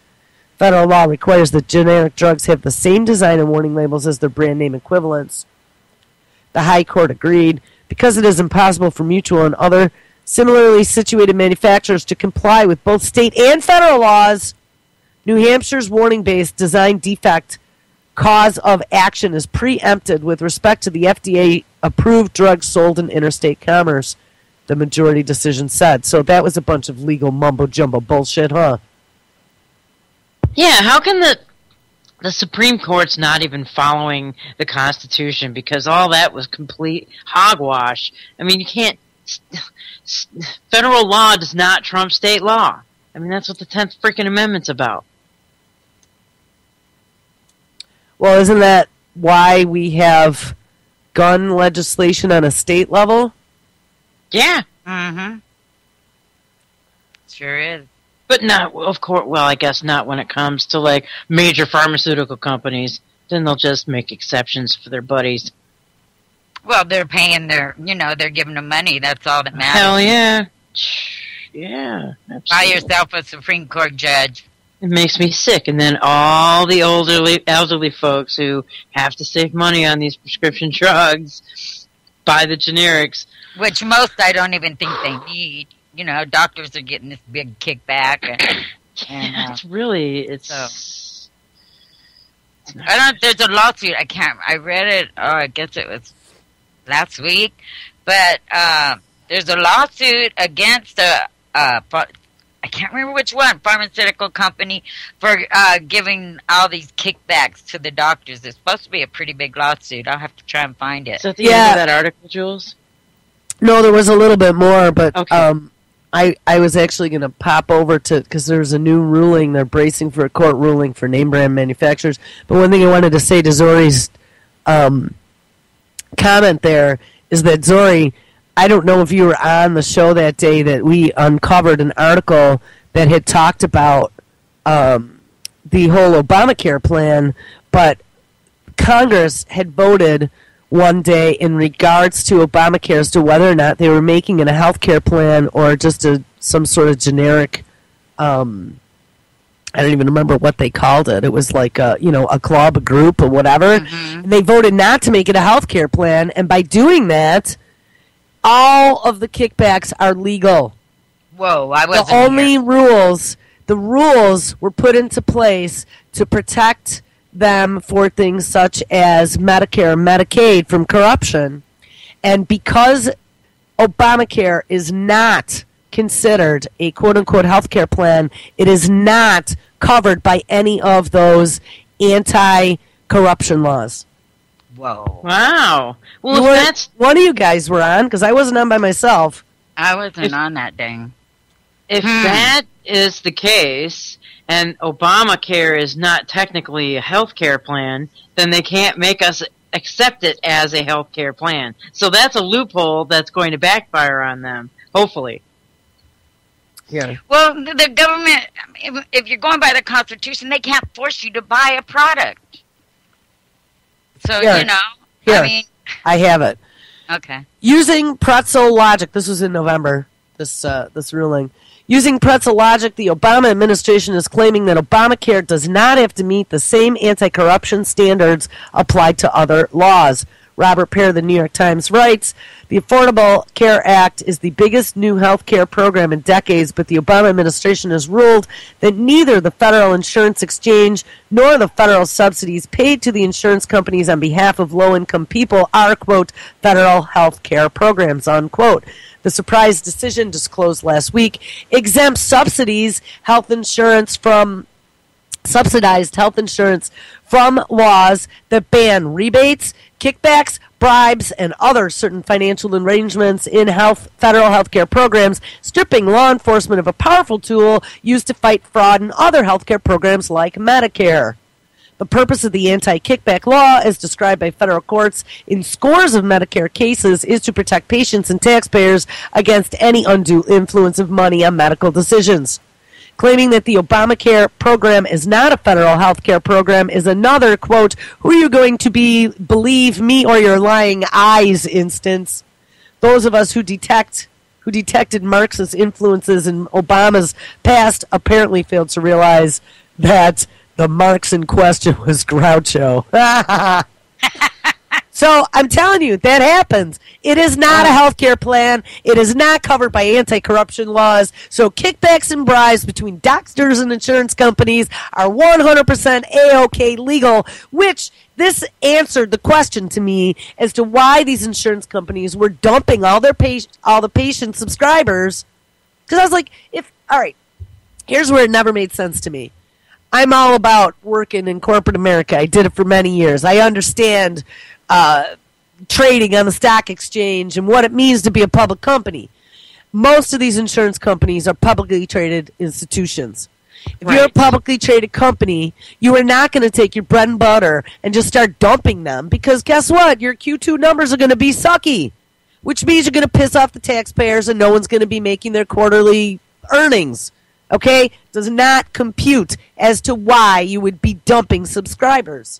Federal law requires that generic drugs have the same design and warning labels as their brand name equivalents. The High Court agreed. Because it is impossible for Mutual and other similarly situated manufacturers to comply with both state and federal laws, New Hampshire's warning-based design defect cause of action is preempted with respect to the FDA-approved drugs sold in interstate commerce, the majority decision said. So that was a bunch of legal mumbo-jumbo bullshit, huh? Yeah, how can the Supreme Court's not even following the Constitution, because all that was complete hogwash. I mean, you can't... Federal law does not trump state law. I mean, that's what the 10th freaking Amendment's about. Well, isn't that why we have gun legislation on a state level? Yeah. Mm-hmm. Sure is. But not, of course, well, I guess not when it comes to, like, major pharmaceutical companies. Then they'll just make exceptions for their buddies. Well, they're paying they're giving them money. That's all that matters. Hell yeah. Yeah, absolutely. Buy yourself a Supreme Court judge. It makes me sick. And then all the elderly folks who have to save money on these prescription drugs buy the generics. Which most I don't even think they need. You know, doctors are getting this big kickback. It's really, there's a lawsuit. I read it, I guess it was last week. But there's a lawsuit against I can't remember which one, pharmaceutical company, for giving all these kickbacks to the doctors. It's supposed to be a pretty big lawsuit. I'll have to try and find it. Is that the end of that article, Jules? No, there was a little bit more, but okay. I was actually going to pop over to, because there's a new ruling. They're bracing for a court ruling for name brand manufacturers. But one thing I wanted to say to Zori's comment there is that, Zori, I don't know if you were on the show that day that we uncovered an article that had talked about the whole Obamacare plan, but Congress had voted one day in regards to Obamacare as to whether or not they were making it a health care plan or just some sort of generic, I don't even remember what they called it. It was like a club, a group, or whatever. Mm-hmm. And they voted not to make it a health care plan, and by doing that, all of the kickbacks are legal. Whoa, I wasn't The only rules were put into place to protect them for things such as Medicare and Medicaid from corruption. And because Obamacare is not considered a quote-unquote health care plan, it is not covered by any of those anti-corruption laws. Whoa. Wow. Well, if that's... One of you guys were on, because I wasn't on by myself. I wasn't on that thing. If that is the case, and Obamacare is not technically a health care plan, then they can't make us accept it as a health care plan. So that's a loophole that's going to backfire on them, hopefully. Yeah. Well, the government, if you're going by the Constitution, they can't force you to buy a product. So, Here. I mean... I have it. Okay. Using pretzel logic, this was in November, this ruling. Using pretzel logic, the Obama administration is claiming that Obamacare does not have to meet the same anti-corruption standards applied to other laws. Robert Pear of the New York Times writes, the Affordable Care Act is the biggest new health care program in decades, but the Obama administration has ruled that neither the Federal Insurance Exchange nor the federal subsidies paid to the insurance companies on behalf of low-income people are, quote, federal health care programs, unquote. The surprise decision, disclosed last week, exempts subsidized health insurance from laws that ban rebates, kickbacks, bribes, and other certain financial arrangements in federal healthcare programs, stripping law enforcement of a powerful tool used to fight fraud in other healthcare programs like Medicare. The purpose of the anti-kickback law, as described by federal courts in scores of Medicare cases, is to protect patients and taxpayers against any undue influence of money on medical decisions. Claiming that the Obamacare program is not a federal health care program is another, quote, who are you going to believe, me or your lying eyes instance. Those of us who detected Marxist influences in Obama's past apparently failed to realize that the Marx in question was Groucho. So I'm telling you, that happens. It is not a health care plan. It is not covered by anti-corruption laws. So kickbacks and bribes between doctors and insurance companies are 100% A-OK legal, which this answered the question to me as to why these insurance companies were dumping all the patient subscribers. Because I was like, all right, here's where it never made sense to me. I'm all about working in corporate America. I did it for many years. I understand trading on the stock exchange and what it means to be a public company. Most of these insurance companies are publicly traded institutions. If you're a publicly traded company, you are not going to take your bread and butter and just start dumping them, because guess what? Your Q2 numbers are going to be sucky, which means you're going to piss off the taxpayers and no one's going to be making their quarterly earnings. Okay? Does not compute as to why you would be dumping subscribers.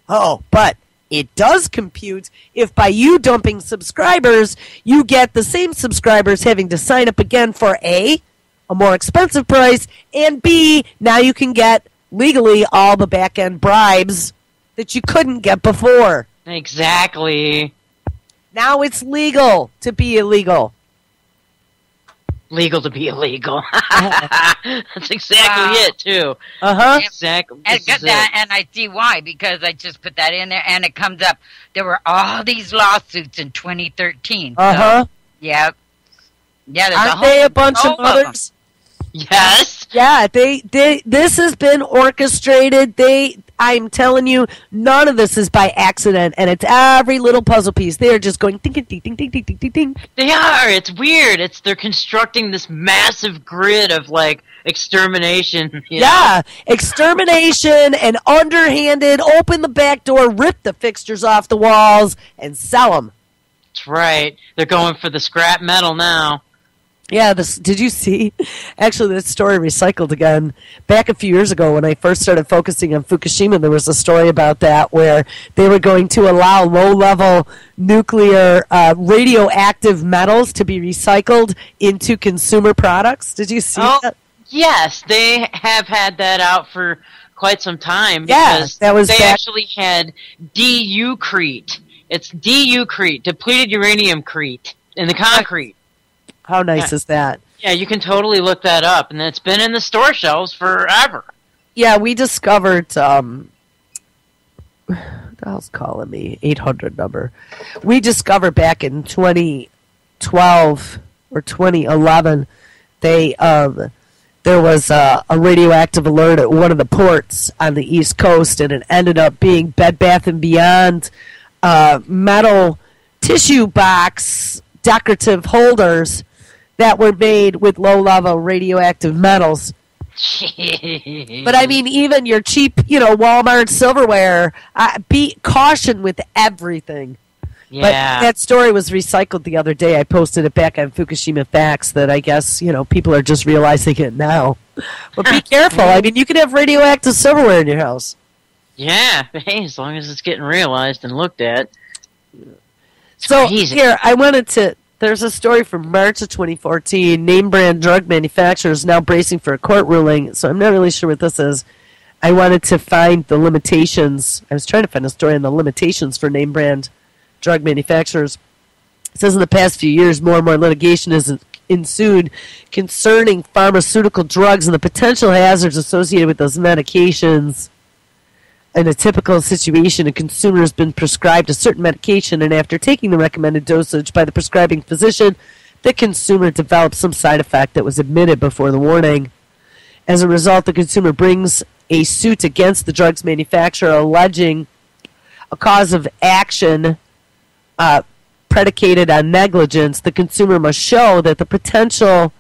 Oh, but it does compute if by you dumping subscribers, you get the same subscribers having to sign up again for A, a more expensive price, and B, now you can get legally all the back-end bribes that you couldn't get before. Exactly. Now it's legal to be illegal. Legal to be illegal. That's exactly it, too. Uh-huh. Exactly. And, and I see why, because I just put that in there, and it comes up. There were all these lawsuits in 2013. Uh-huh. So, yeah. Yeah, there's Aren't they a bunch of others? Yes. Yeah, this has been orchestrated. I'm telling you, none of this is by accident, and it's every little puzzle piece. They're just going ding, ding, ding, ding, ding, ding, ding, ding. They are. It's weird. They're constructing this massive grid of like extermination. Yeah, extermination and underhanded. Open the back door, rip the fixtures off the walls, and sell them. That's right. They're going for the scrap metal now. Yeah, did you see? Actually, this story recycled again. Back a few years ago when I first started focusing on Fukushima, there was a story about that where they were going to allow low-level nuclear radioactive metals to be recycled into consumer products. Did you see that? Yes, they have had that out for quite some time. Yeah, because that was they actually had DU-crete. It's DU-crete, depleted uranium-crete, in the concrete. How nice is that? Yeah, you can totally look that up, and it's been in the store shelves forever. Yeah, we discovered, what the hell's calling me? 800 number. We discovered back in 2012 or 2011, there was a radioactive alert at one of the ports on the East Coast, and it ended up being Bed Bath & Beyond metal tissue box decorative holders that were made with low-level radioactive metals. But I mean, even your cheap, Walmart silverware, be caution with everything. Yeah. But that story was recycled the other day. I posted it back on Fukushima Facts that I guess, people are just realizing it now. But be careful. I mean, you can have radioactive silverware in your house. Yeah, hey, as long as it's getting realized and looked at. So, crazy. Here, there's a story from March of 2014. Name brand drug manufacturers now bracing for a court ruling. So I'm not really sure what this is. I wanted to find the limitations. I was trying to find a story on the limitations for name brand drug manufacturers. It says in the past few years, more and more litigation has ensued concerning pharmaceutical drugs and the potential hazards associated with those medications. In a typical situation, a consumer has been prescribed a certain medication, and after taking the recommended dosage by the prescribing physician, the consumer develops some side effect that was admitted before the warning. As a result, the consumer brings a suit against the drug's manufacturer alleging a cause of action predicated on negligence. The consumer must show that the potential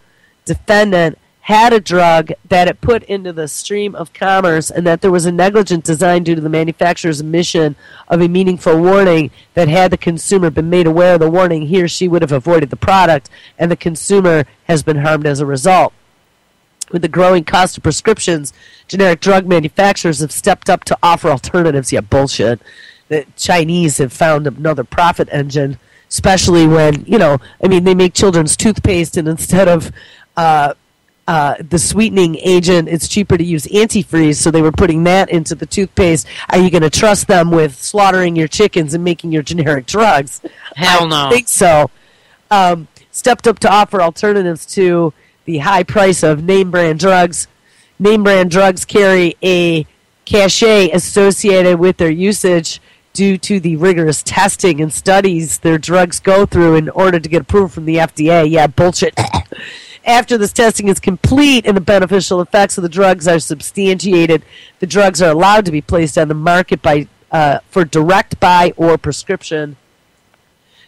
defendant had a drug that it put into the stream of commerce and that there was a negligent design due to the manufacturer's omission of a meaningful warning that had the consumer been made aware of the warning, he or she would have avoided the product, and the consumer has been harmed as a result. With the growing cost of prescriptions, generic drug manufacturers have stepped up to offer alternatives. Yeah, bullshit. The Chinese have found another profit engine, especially when, they make children's toothpaste, and instead of the sweetening agent, it's cheaper to use antifreeze, so they were putting that into the toothpaste. Are you going to trust them with slaughtering your chickens and making your generic drugs? Hell no. I think so. Stepped up to offer alternatives to the high price of name brand drugs. Name brand drugs carry a cachet associated with their usage due to the rigorous testing and studies their drugs go through in order to get approval from the FDA. Yeah, bullshit. After this testing is complete and the beneficial effects of the drugs are substantiated, the drugs are allowed to be placed on the market for direct buy or prescription.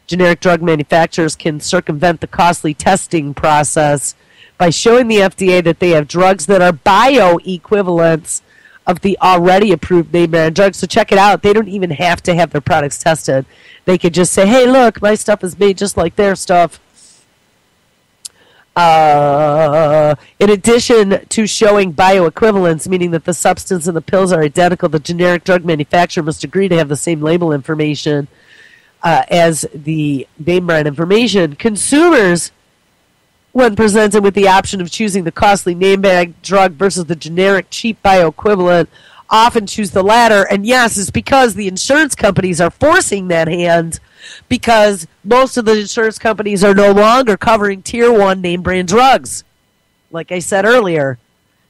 Generic drug manufacturers can circumvent the costly testing process by showing the FDA that they have drugs that are bioequivalents of the already approved name brand drugs. So check it out. They don't even have to have their products tested. They could just say, hey, look, my stuff is made just like their stuff. In addition to showing bioequivalence, meaning that the substance and the pills are identical, the generic drug manufacturer must agree to have the same label information as the name brand information. Consumers when presented with the option of choosing the costly name brand drug versus the generic cheap bioequivalent, often choose the latter. And yes, it's because the insurance companies are forcing that hand, because most of the insurance companies are no longer covering tier 1 name brand drugs. Like I said earlier,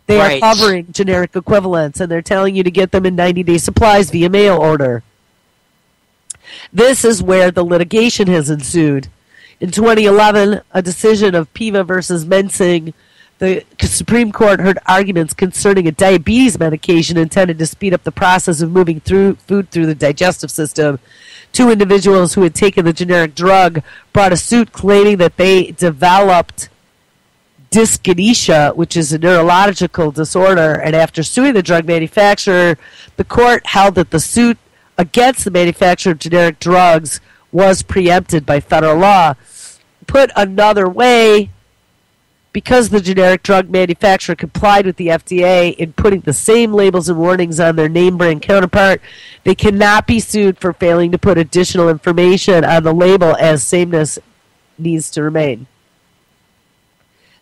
they are covering generic equivalents, and they're telling you to get them in 90-day supplies via mail order. This is where the litigation has ensued. In 2011, a decision of Piva versus Mensing, the Supreme Court heard arguments concerning a diabetes medication intended to speed up the process of moving food through the digestive system. 2 individuals who had taken the generic drug brought a suit claiming that they developed dyskinesia, which is a neurological disorder, and after suing the drug manufacturer, the court held that the suit against the manufacturer of generic drugs was preempted by federal law. Put another way, because the generic drug manufacturer complied with the FDA in putting the same labels and warnings on their name brand counterpart, they cannot be sued for failing to put additional information on the label, as sameness needs to remain.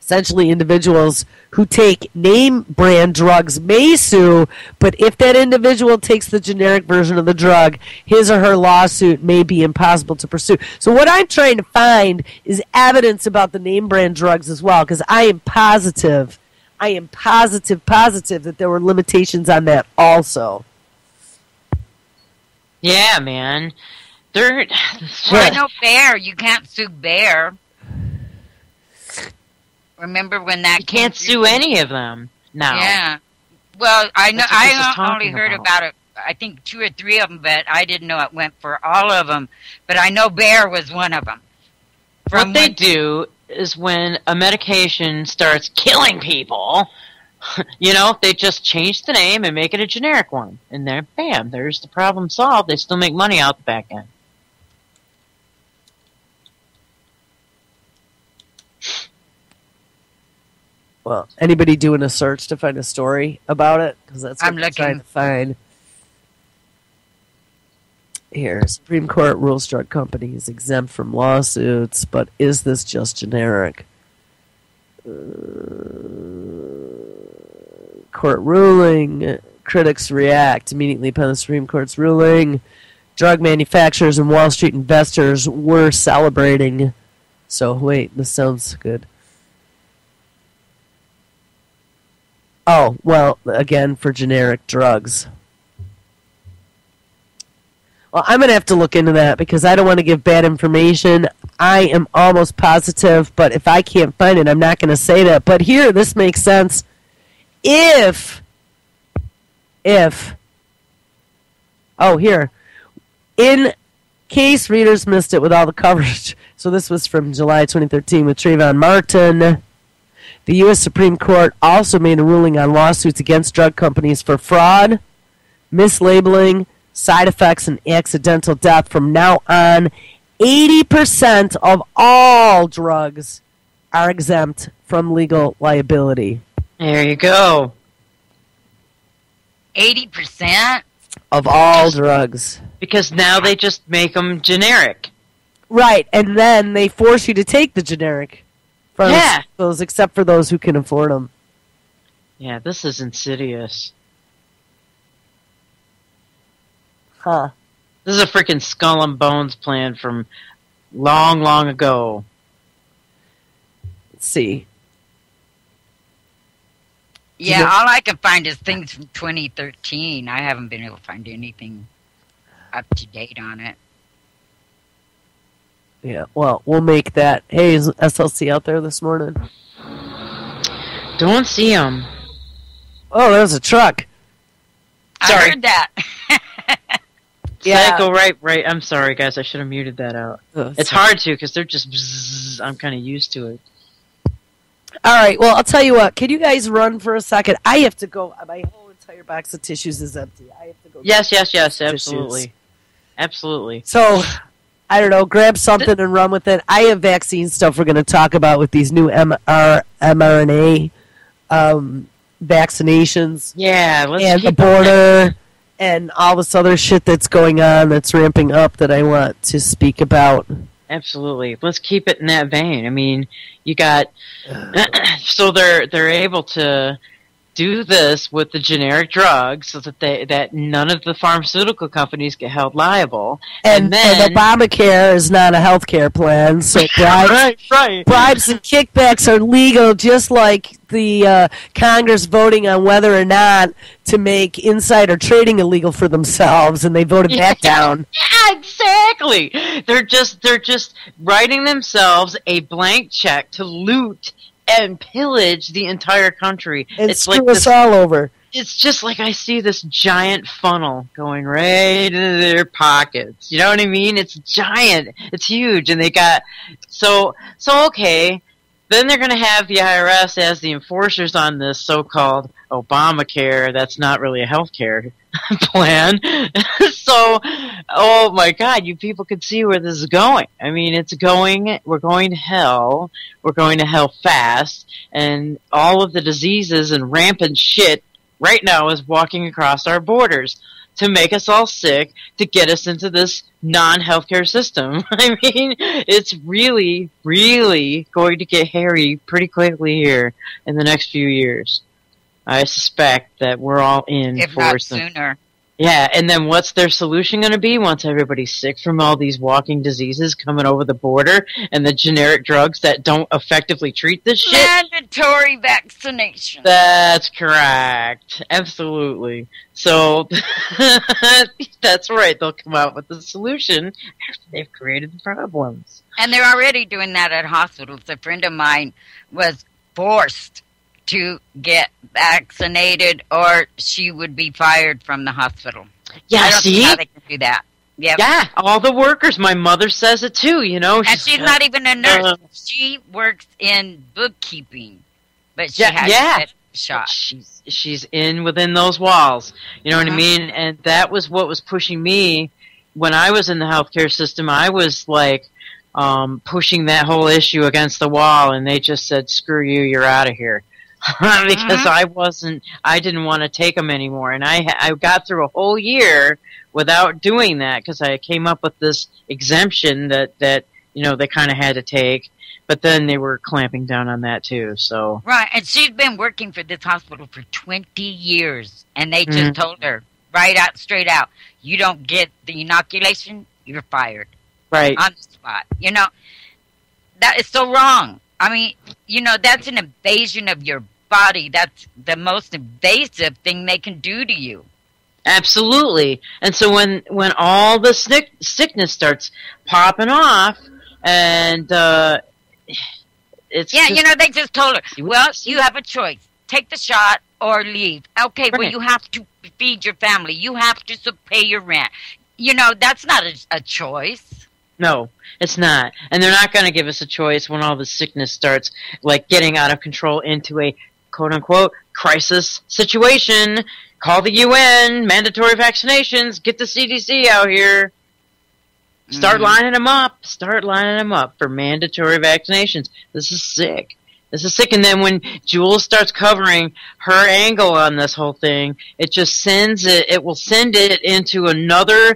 Essentially, individuals who take name brand drugs may sue, but if that individual takes the generic version of the drug, his or her lawsuit may be impossible to pursue. So what I'm trying to find is evidence about the name brand drugs as well, because I am positive that there were limitations on that also. Yeah, man. I know Bayer. You can't sue Bayer. Remember when that you can't sue any of them now. Yeah. Well, I know. I only heard about it. I think 2 or 3 of them, but I didn't know it went for all of them. But I know Bayer was one of them. What they do is when a medication starts killing people, they just change the name and make it a generic one, and there, bam, there's the problem solved. They still make money out the back end. Well, anybody doing a search to find a story about it? Because that's what I'm trying to find. Here, Supreme Court rules drug companies exempt from lawsuits, but is this just generic? Court ruling. Critics react immediately upon the Supreme Court's ruling. Drug manufacturers and Wall Street investors were celebrating. So, wait, this sounds good. Oh, well, again, for generic drugs. Well, I'm going to have to look into that because I don't want to give bad information. I am almost positive, but if I can't find it, I'm not going to say that. But here, this makes sense. If, oh, here. In case readers missed it with all the coverage, so this was from July 2013 with Trayvon Martin. The U.S. Supreme Court also made a ruling on lawsuits against drug companies for fraud, mislabeling, side effects, and accidental death. From now on, 80% of all drugs are exempt from legal liability. There you go. 80%? Of all drugs. Because now they just make them generic. Right, and then they force you to take the generic. Those, except for those who can afford them. Yeah, this is insidious. Huh. This is a freaking Skull and Bones plan from long, long ago. Let's see. Yeah, all I can find is things from 2013. I haven't been able to find anything up to date on it. Yeah, well, we'll make that. Hey, is SLC out there this morning? Don't see him. Oh, there's a truck. Sorry. I heard that. Yeah. Go right. I'm sorry, guys. I should have muted that out. It's hard to because they're just bzzz. I'm kind of used to it. All right, well, I'll tell you what. Can you guys run for a second? I have to go. My whole entire box of tissues is empty. I have to go. Yes, absolutely. Tissues. Absolutely. So, I don't know, grab something and run with it. I have vaccine stuff we're going to talk about with these new mRNA vaccinations. Yeah, let's and the border and all this other shit that's going on that's ramping up that I want to speak about. Absolutely. Let's keep it in that vein. I mean, you got so they're able to do this with the generic drugs so that none of the pharmaceutical companies get held liable. And Obamacare is not a health care plan, so bribes and kickbacks are legal, just like the Congress voting on whether or not to make insider trading illegal for themselves, and they voted that down. Yeah, exactly. They're just writing themselves a blank check to loot and pillage the entire country. And it's screw us all over. It's just like I see this giant funnel going right into their pockets. You know what I mean? It's giant. It's huge. And they got... So okay, then they're going to have the IRS as the enforcers on this so-called Obamacare. That's not really a health care plan. So, oh my God, you people can see where this is going. I mean, we're going to hell. We're going to hell fast. And all of the diseases and rampant shit right now is walking across our borders to make us all sick, to get us into this non-healthcare system. I mean, it's really, really going to get hairy pretty quickly here in the next few years. I suspect that we're all in if for not some... sooner. Yeah, and then what's their solution going to be once everybody's sick from all these walking diseases coming over the border and the generic drugs that don't effectively treat this shit? Mandatory vaccination. That's correct. Absolutely. So, that's right. They'll come out with the solution after they've created the problems. And they're already doing that at hospitals. A friend of mine was forced to get vaccinated or she would be fired from the hospital. Yeah, I don't see how they can do that. Yep. Yeah, all the workers. My mother says it too, you know. And she's not even a nurse. She works in bookkeeping. But she has to get shot. She's within those walls. You know what I mean? And that was what was pushing me when I was in the healthcare system. I was like pushing that whole issue against the wall, and they just said, screw you, you're out of here. Because I didn't want to take them anymore. And I got through a whole year without doing that because I came up with this exemption that you know, they kind of had to take. But then they were clamping down on that too. So right, and she's been working for this hospital for 20 years. And they just told her straight out, you don't get the inoculation, you're fired. Right. On the spot. You know, that is so wrong. I mean, you know, that's an invasion of your body. That's the most invasive thing they can do to you. Absolutely. And so when all the sickness starts popping off, and it's you know, they just told her, well, you have a choice. Take the shot or leave. Okay, right. Well, you have to feed your family. You have to pay your rent. You know, that's not a choice. No, it's not. And they're not going to give us a choice when all the sickness starts, like, getting out of control into a quote-unquote crisis situation. Call the UN, mandatory vaccinations, get the CDC out here. Start lining them up. Start lining them up for mandatory vaccinations. This is sick. This is sick. And then when Jules starts covering her angle on this whole thing, it just it will send it into another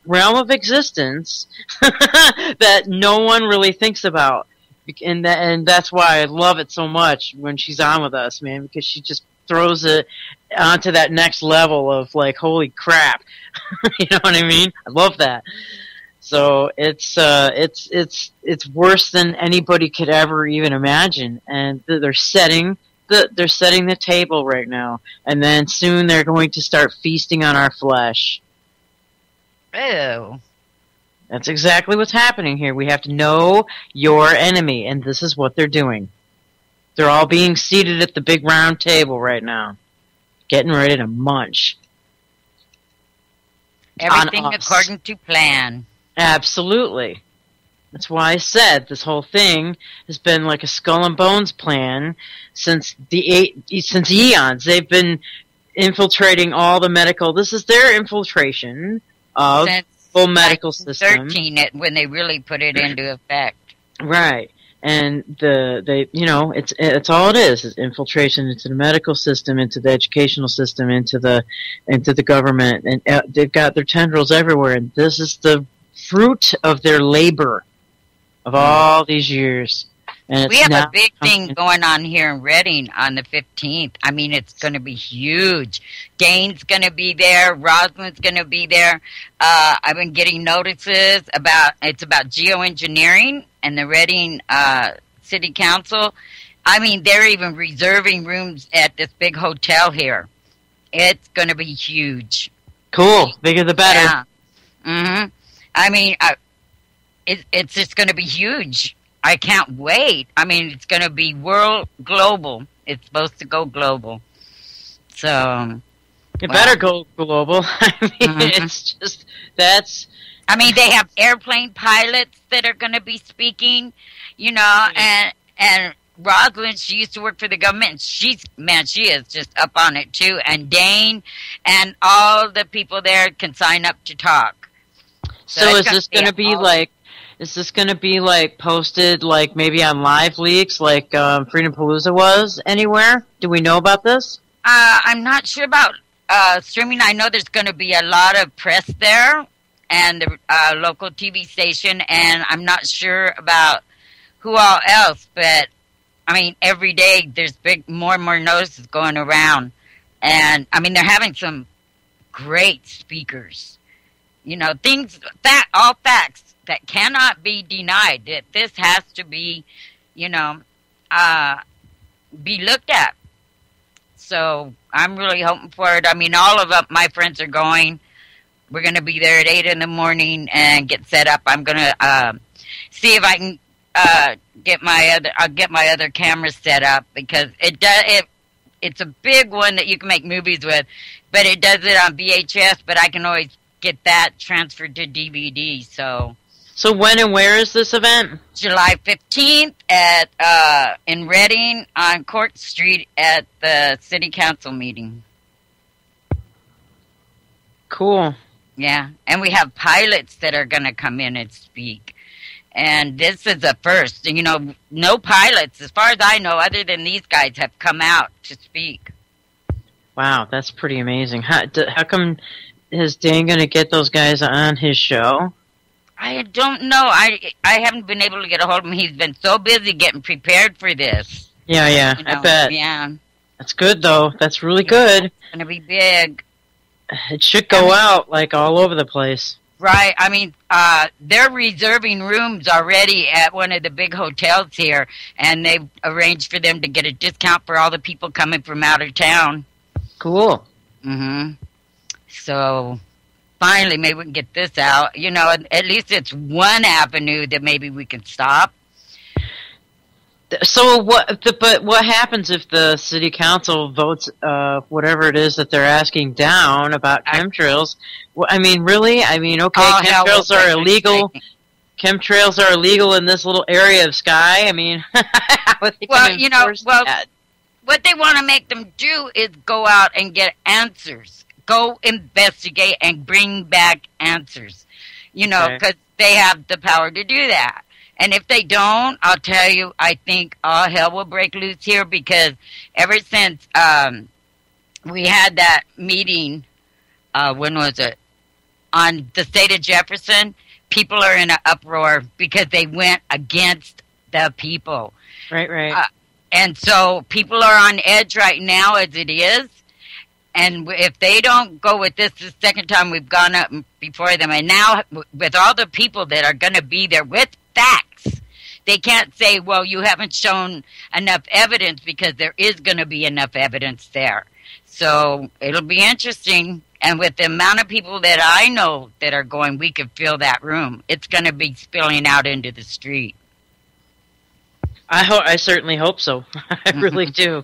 realm of existence that no one really thinks about. And that's why I love it so much when she's on with us, man, because she just throws it onto that next level of, like, holy crap. You know what I mean? I love that. So it's worse than anybody could ever even imagine, and they're setting the table right now, and then soon they're going to start feasting on our flesh. Ew. That's exactly what's happening here. We have to know your enemy, and this is what they're doing. They're all being seated at the big round table right now, getting ready to munch. Everything according to plan. Absolutely. That's why I said this whole thing has been like a skull and bones plan since eons. They've been infiltrating all the medical. This is their infiltration of the full medical system. 13, when they really put it into effect. Right. And it's all it is infiltration into the medical system, into the educational system, into the government, and they've got their tendrils everywhere. And this is the fruit of their labor. of all these years. And We it's have a now big thing coming. going on here in Reading on the 15th. I mean, it's going to be huge. Dane's going to be there. Rosalind's going to be there. I've been getting notices about geoengineering and the Reading City Council. I mean, they're even reserving rooms at this big hotel here. It's going to be huge. Cool. Bigger the better. Yeah. Mm-hmm. I mean, it's just going to be huge. I can't wait. I mean, it's going to be global. It's supposed to go global. So. It better go global. I mean, it's just, that's. I mean, they have airplane pilots that are going to be speaking, you know, and Rosalind, she used to work for the government. And she is just up on it too. And Dane and all the people there can sign up to talk. So is this going to be like? Is this going to be like posted like maybe on Live Leaks like Freedom Palooza was anywhere? Do we know about this? I'm not sure about streaming. I know there's going to be a lot of press there and the local TV station, and I'm not sure about who all else. But I mean, every day there's more and more notices going around, and I mean they're having some great speakers. You know, all facts that cannot be denied. That this has to be, you know, be looked at. So I'm really hoping for it. I mean, all of my friends are going. We're going to be there at 8 in the morning and get set up. I'm going to see if I can get my other camera set up, because it's a big one that you can make movies with, but it does it on VHS. But I can always get that transferred to DVD. So when and where is this event? July 15th at in Reading on Court Street at the City Council meeting. Cool. Yeah, and we have pilots that are going to come in and speak. And this is a first. You know, no pilots, as far as I know, other than these guys, have come out to speak. Wow, that's pretty amazing. How come is Dan going to get those guys on his show? I don't know. I haven't been able to get a hold of him. He's been so busy getting prepared for this. Yeah, You know, I bet. Yeah. That's good, though. That's really good. It's going to be big. It should go out, like, all over the place. Right. I mean, they're reserving rooms already at one of the big hotels here, and they've arranged for them to get a discount for all the people coming from out of town. Cool. Mm-hmm. So finally, maybe we can get this out. You know, at least it's one avenue that maybe we can stop. So but what happens if the city council votes whatever it is that they're asking down about chemtrails? Well, I mean, really? I mean, okay, chemtrails are illegal. Chemtrails are illegal in this little area of sky. I mean, what they want to make them do is go out and get answers. Go investigate and bring back answers. You know, because they have the power to do that. And if they don't, I'll tell you, I think all hell will break loose here, because ever since we had that meeting, when was it? On the state of Jefferson, people are in an uproar because they went against the people. Right. And so people are on edge right now as it is. And if they don't go with this the second time we've gone up before them, and now with all the people that are going to be there with facts, they can't say, well, you haven't shown enough evidence, because there is going to be enough evidence there. So it'll be interesting. And with the amount of people that I know that are going, we could fill that room. It's going to be spilling out into the street. I certainly hope so. I really do.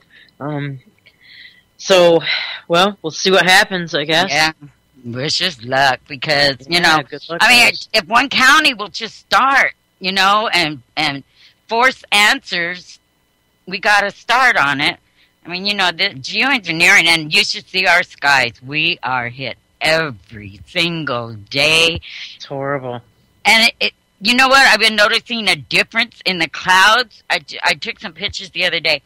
So, well, we'll see what happens, I guess. Yeah. Wish us luck, because, good luck, I mean, guys. if one county will just start, and force answers, we got to start on it. I mean, the geoengineering, and you should see our skies. We are hit every single day. It's horrible. And you know what? I've been noticing a difference in the clouds. I took some pictures the other day.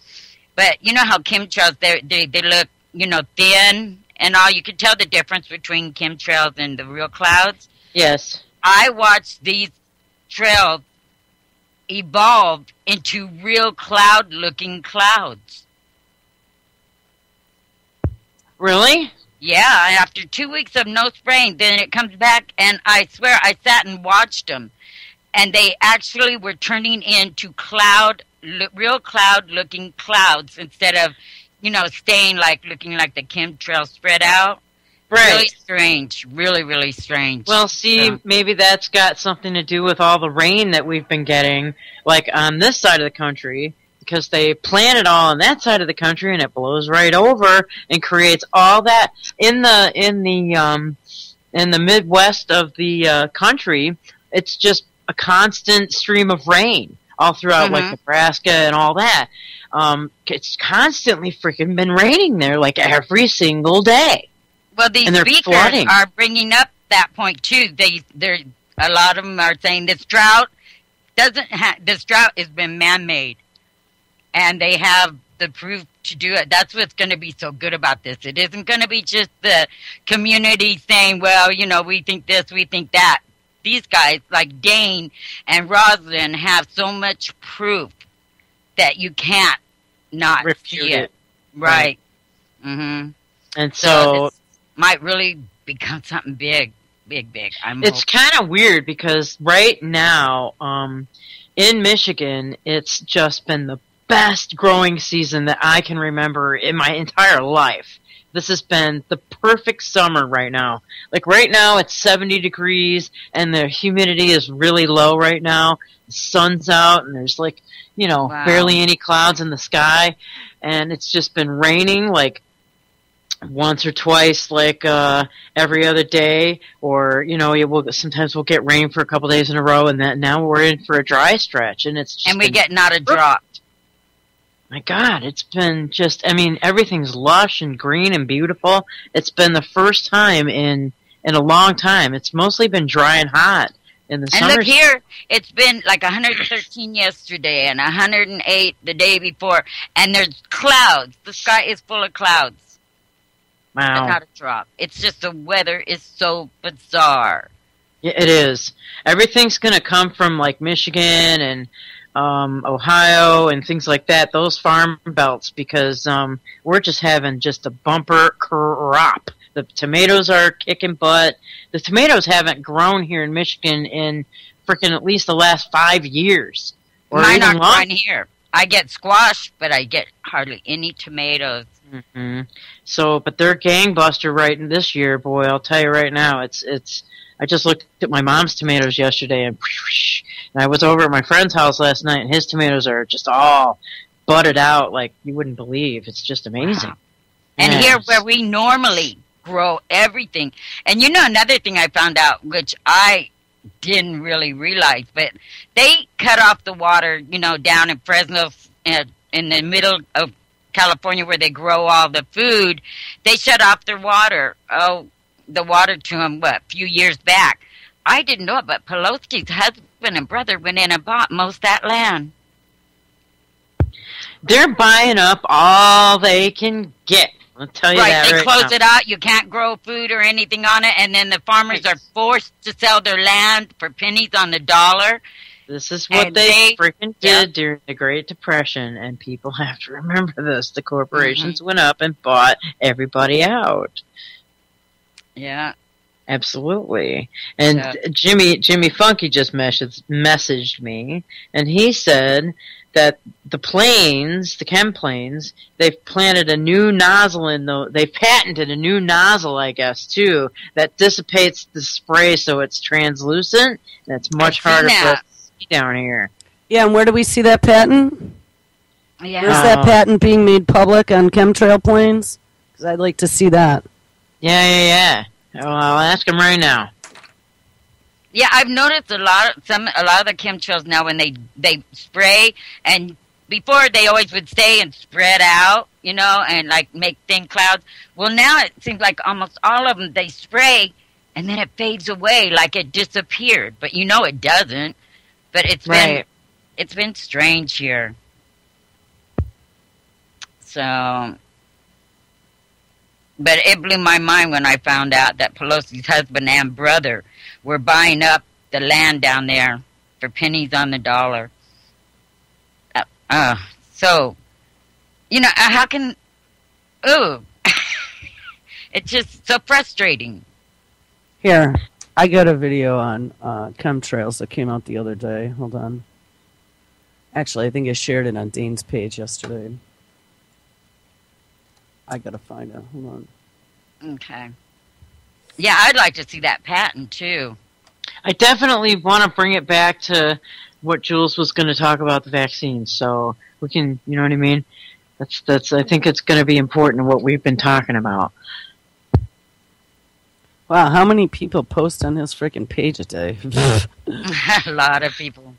But you know how chemtrails, they look, thin and all. You can tell the difference between chemtrails and the real clouds. Yes. I watched these trails evolved into real cloud-looking clouds. Really? Yeah, after 2 weeks of no spraying, then it comes back, and I swear I sat and watched them, and they actually were turning into real cloud-looking clouds instead of, staying looking like the chemtrail spread out. Right. Really strange. Really, really strange. Well, see, maybe that's got something to do with all the rain that we've been getting, like on this side of the country, because they plant it all on that side of the country, and it blows right over and creates all that in the Midwest of the country. It's just a constant stream of rain all throughout, like Nebraska and all that. It's constantly freaking been raining there, like every single day. Well, these speakers are bringing up that point too. A lot of them are saying this drought has been man-made, and they have the proof to do it. That's what's going to be so good about this. It isn't going to be just the community saying, "Well, we think this, we think that." These guys like Dane and Roslyn have so much proof that you can't not see it. Right. Mm-hmm. And so might really become something big. It's kind of weird because right now, in Michigan, it's just been the best growing season that I can remember in my entire life. This has been the perfect summer right now. Like right now, it's 70 degrees and the humidity is really low right now. The sun's out and there's barely any clouds in the sky, and it's just been raining like once or twice, every other day, or sometimes we'll get rain for a couple days in a row, and now we're in for a dry stretch, and it's just we get not a drop. My God, it's been everything's lush and green and beautiful. It's been the first time in a long time. It's mostly been dry and hot in the summer. And look here, it's been like 113 yesterday and 108 the day before, and there's clouds. The sky is full of clouds. Wow. But not a drop. It's just the weather is so bizarre. Yeah, it is. Everything's going to come from like Michigan and Ohio and things like that, those farm belts, because we're just having just a bumper crop. The tomatoes are kicking butt. The tomatoes haven't grown here in Michigan in freaking at least the last 5 years. Or mine even aren't growing here. I get squash, but I get hardly any tomatoes. Mm-hmm. So, but they're gangbuster right in this year, boy. I'll tell you right now, it's. I just looked at my mom's tomatoes yesterday, and I was over at my friend's house last night, and his tomatoes are just all budded out like you wouldn't believe. It's just amazing. Wow. And here, where we normally grow everything, and another thing I found out, which I didn't really realize, but they cut off the water, down in Fresno, in the middle of California, where they grow all the food. They shut off their water. The water to them, a few years back. I didn't know it, but Pelosi's husband and brother went in and bought most of that land. They're buying up all they can get. I'll tell you that They right close now. it out. You can't grow food or anything on it, and then the farmers are forced to sell their land for pennies on the dollar. This is what they freaking did during the Great Depression, and people have to remember this. The corporations went up and bought everybody out. Yeah. Absolutely. And Jimmy Funky just messaged me, and he said that the chem planes, they've planted a new nozzle they've patented a new nozzle, I guess, too, that dissipates the spray so it's translucent, and it's much harder for us to see down here. Yeah, and where do we see that patent? Yeah. Where's that patent being made public on chemtrail planes? Because I'd like to see that. Yeah. Well, I'll ask him right now. Yeah, I've noticed a lot of the chemtrails now when they spray, and before they always would stay and spread out, and like make thin clouds. Well, now it seems like almost all of them they spray, and then it fades away like it disappeared. But it doesn't. But it's been strange here. So. But it blew my mind when I found out that Pelosi's husband and brother were buying up the land down there for pennies on the dollar. So, how can... Ooh. It's just so frustrating. Here, I got a video on chemtrails that came out the other day. Hold on. Actually, I think I shared it on Dane's page yesterday. I gotta find it. Hold on. Okay. Yeah, I'd like to see that patent, too. I definitely want to bring it back to what Jules was going to talk about, the vaccines. So we can, you know what I mean? That's. I think it's going to be important, what we've been talking about. Wow, how many people post on his freaking page a day? A lot of people.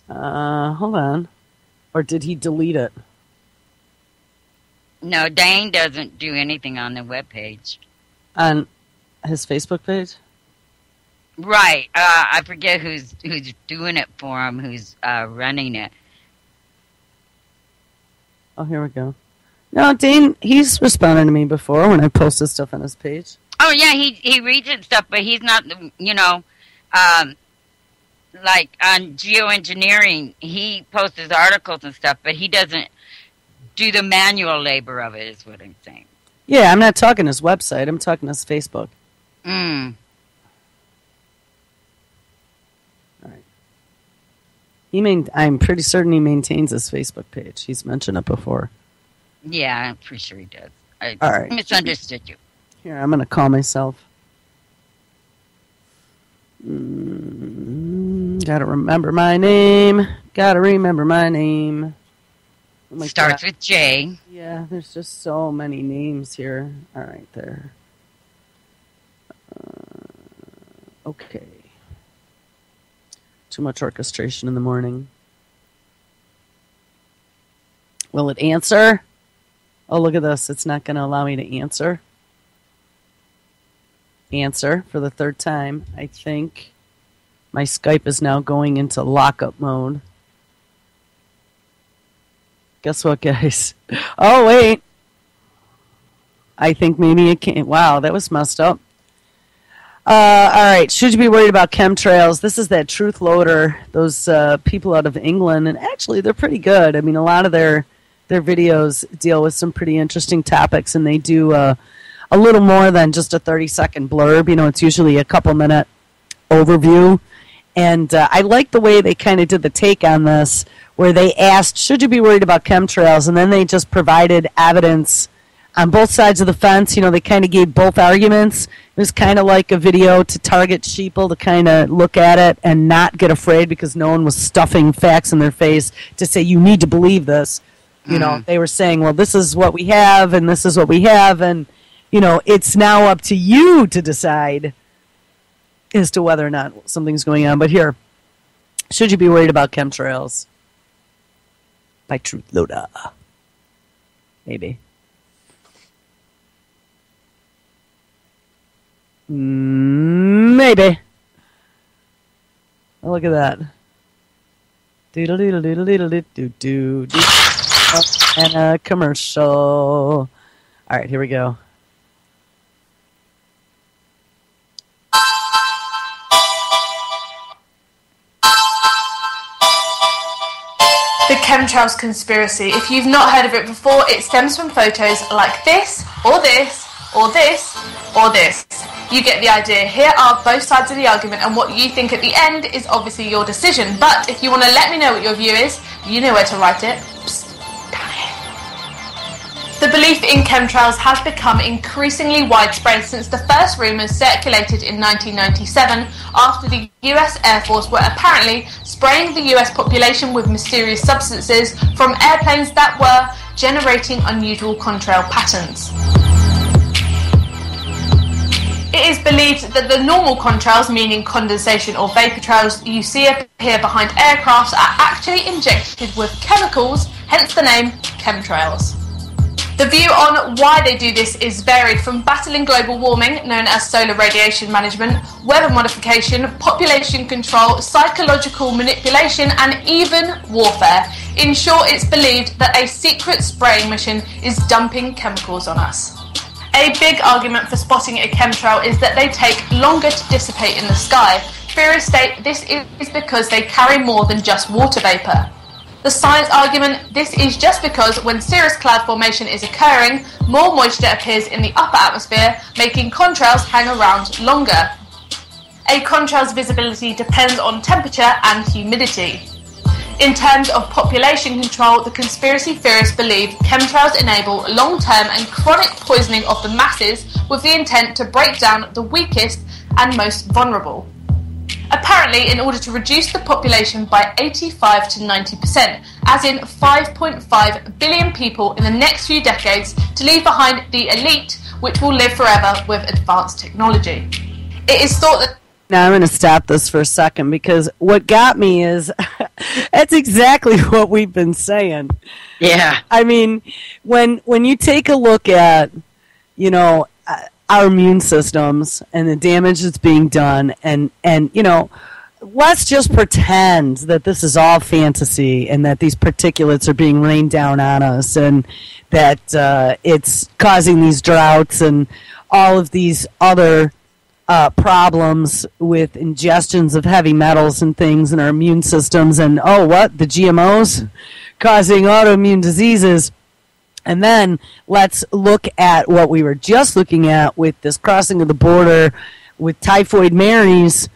Hold on. Or did he delete it? No, Dane doesn't do anything on the webpage. On his Facebook page? Right. I forget who's doing it for him, who's running it. Oh, here we go. No, Dane, he's responded to me before when I posted stuff on his page. Oh, yeah, he reads it and stuff, but he's not, like on geoengineering, he posts his articles and stuff, but he doesn't do the manual labor of it, is what I'm saying. Yeah, I'm not talking his website. I'm talking his Facebook. Mm. All right. I'm pretty certain he maintains his Facebook page. He's mentioned it before. Yeah, I'm pretty sure he does. I All right. misunderstood you. Here, I'm going to call myself. Gotta remember my name. Oh my Starts God. with J. Yeah, there's just so many names here. All right, there. Okay. Too much orchestration in the morning. Will it answer? Oh, look at this. It's not going to allow me to answer. Answer for the third time. I think my Skype is now going into lockup mode. Guess what, guys? Oh, wait. I think maybe it can't. Wow, that was messed up. All right. Should you be worried about chemtrails? This is that Truth Loader. Those people out of England, and actually, they're pretty good. I mean, a lot of their videos deal with some pretty interesting topics, and they do a little more than just a 30-second blurb. It's usually a couple-minute overview. And I like the way they kind of did the take on this, where they asked, should you be worried about chemtrails? And then they just provided evidence on both sides of the fence. They kind of gave both arguments. It was kind of like a video to target sheeple to kind of look at it and not get afraid because no one was stuffing facts in their face to say, you need to believe this. They were saying, well, this is what we have, and this is what we have, and it's now up to you to decide as to whether or not something's going on. But here, should you be worried about chemtrails? By Truth Loader. Maybe. Maybe. Oh, look at that. Doodle doodle doodle doodle doodle doodle. And a commercial. All right, here we go. The chemtrails conspiracy. If you've not heard of it before, it stems from photos like this, or this, or this, or this. You get the idea. Here are both sides of the argument, and what you think at the end is obviously your decision. But if you want to let me know what your view is, you know where to write it. Psst, down here. The belief in chemtrails has become increasingly widespread since the first rumours circulated in 1997 after the US Air Force were apparently spraying the US population with mysterious substances from airplanes that were generating unusual contrail patterns. It is believed that the normal contrails, meaning condensation or vapour trails you see appear behind aircrafts, are actually injected with chemicals, hence the name chemtrails. The view on why they do this is varied, from battling global warming, known as solar radiation management, weather modification, population control, psychological manipulation, and even warfare. In short, it's believed that a secret spraying mission is dumping chemicals on us. A big argument for spotting a chemtrail is that they take longer to dissipate in the sky. Theorists state this is because they carry more than just water vapour. The science argument, this is just because when cirrus cloud formation is occurring, more moisture appears in the upper atmosphere, making contrails hang around longer. A contrail's visibility depends on temperature and humidity. In terms of population control, the conspiracy theorists believe chemtrails enable long-term and chronic poisoning of the masses with the intent to break down the weakest and most vulnerable. Apparently, in order to reduce the population by 85 to 90%, as in 5.5 billion people in the next few decades, to leave behind the elite, which will live forever with advanced technology. It is thought that... Now I'm going to stop this for a second, because what got me is that's exactly what we've been saying. Yeah. I mean, when you take a look at, our immune systems and the damage that's being done, and let's just pretend that this is all fantasy and that these particulates are being rained down on us and that it's causing these droughts and all of these other problems with ingestions of heavy metals and things in our immune systems, and the GMOs causing autoimmune diseases. And then let's look at what we were just looking at with this crossing of the border with Typhoid Marys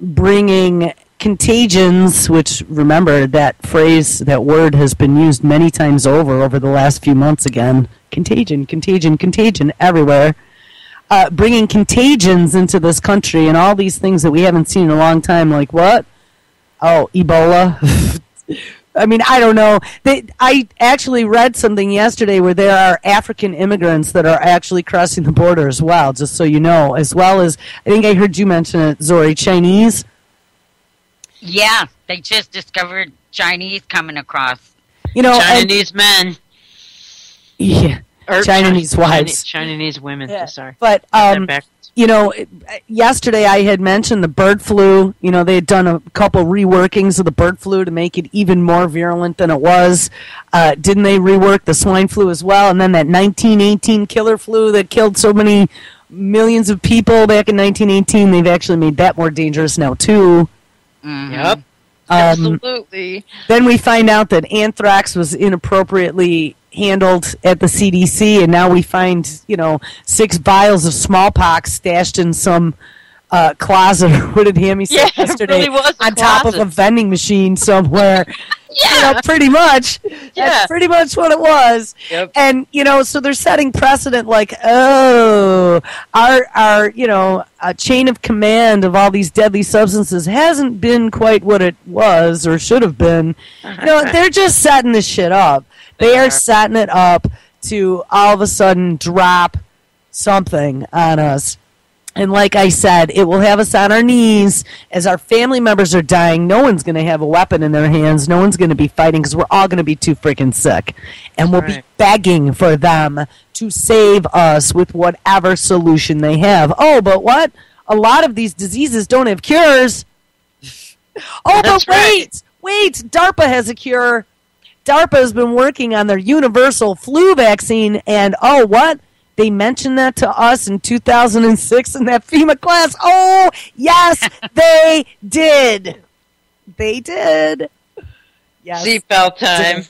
bringing contagions, which, remember, that phrase, that word has been used many times over the last few months again. Contagion, contagion, contagion everywhere. Bringing contagions into this country and all these things that we haven't seen in a long time, like what? Oh, Ebola. I mean, I don't know. I actually read something yesterday where there are African immigrants that are actually crossing the border as well, just so you know, as well as, I think I heard you mention it, Zori, Chinese. Yeah, they just discovered Chinese coming across. Chinese men. Yeah. Or Chinese wives. Chinese women. Yeah. Sorry. But, yesterday I had mentioned the bird flu. They had done a couple reworkings of the bird flu to make it even more virulent than it was. Didn't they rework the swine flu as well? And then that 1918 killer flu that killed so many millions of people back in 1918, they've actually made that more dangerous now, too. Mm-hmm. Yep. Absolutely. Then we find out that anthrax was inappropriately handled at the CDC, and now we find 6 vials of smallpox stashed in some closet. What did Hammy say yesterday? It really was on top of a vending machine somewhere. Yeah. Pretty much. Yeah. That's pretty much what it was. Yep. And so they're setting precedent, like, our a chain of command of all these deadly substances hasn't been quite what it was or should have been. They're just setting this shit up. They are setting it up to all of a sudden drop something on us. And like I said, it will have us on our knees as our family members are dying. No one's going to have a weapon in their hands. No one's going to be fighting because we're all going to be too freaking sick. And we'll be begging for them to save us with whatever solution they have. Oh, but what? A lot of these diseases don't have cures. Oh, but wait, DARPA has a cure. DARPA has been working on their universal flu vaccine, and what? They mentioned that to us in 2006 in that FEMA class. Oh, yes, they did. They did. Yes. Seatbelt time.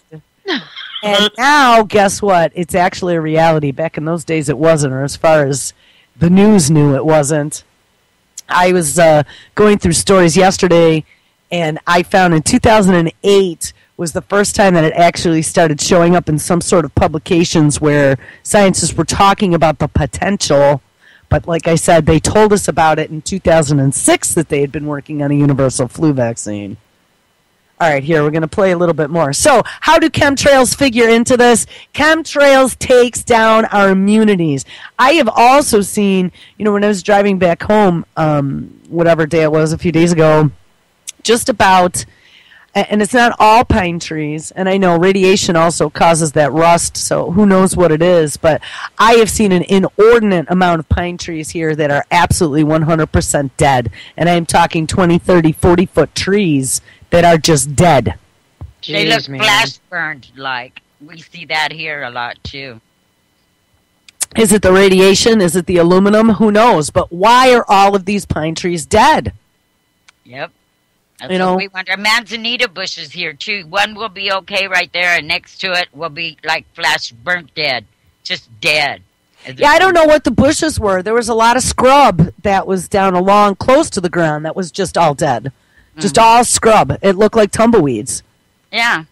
And now, guess what? It's actually a reality. Back in those days, it wasn't, or as far as the news knew, it wasn't. I was going through stories yesterday, and I found in 2008 was the first time that it actually started showing up in some sort of publications where scientists were talking about the potential. But like I said, they told us about it in 2006 that they had been working on a universal flu vaccine. All right, here, we're going to play a little bit more. So, how do chemtrails figure into this? Chemtrails takes down our immunities. I have also seen, when I was driving back home, whatever day it was, a few days ago, just about... And it's not all pine trees, and I know radiation also causes that rust, so who knows what it is, but I have seen an inordinate amount of pine trees here that are absolutely 100% dead, and I am talking 20, 30, 40-foot trees that are just dead. They look flash burned like. We see that here a lot, too. Is it the radiation? Is it the aluminum? Who knows? But why are all of these pine trees dead? Yep. That's what we wonder. Manzanita bushes here too. One will be okay right there, and next to it will be like flash burnt dead, just dead. Yeah, I don't know what the bushes were. There was a lot of scrub that was down along close to the ground that was just all dead, just all scrub. It looked like tumbleweeds. Yeah.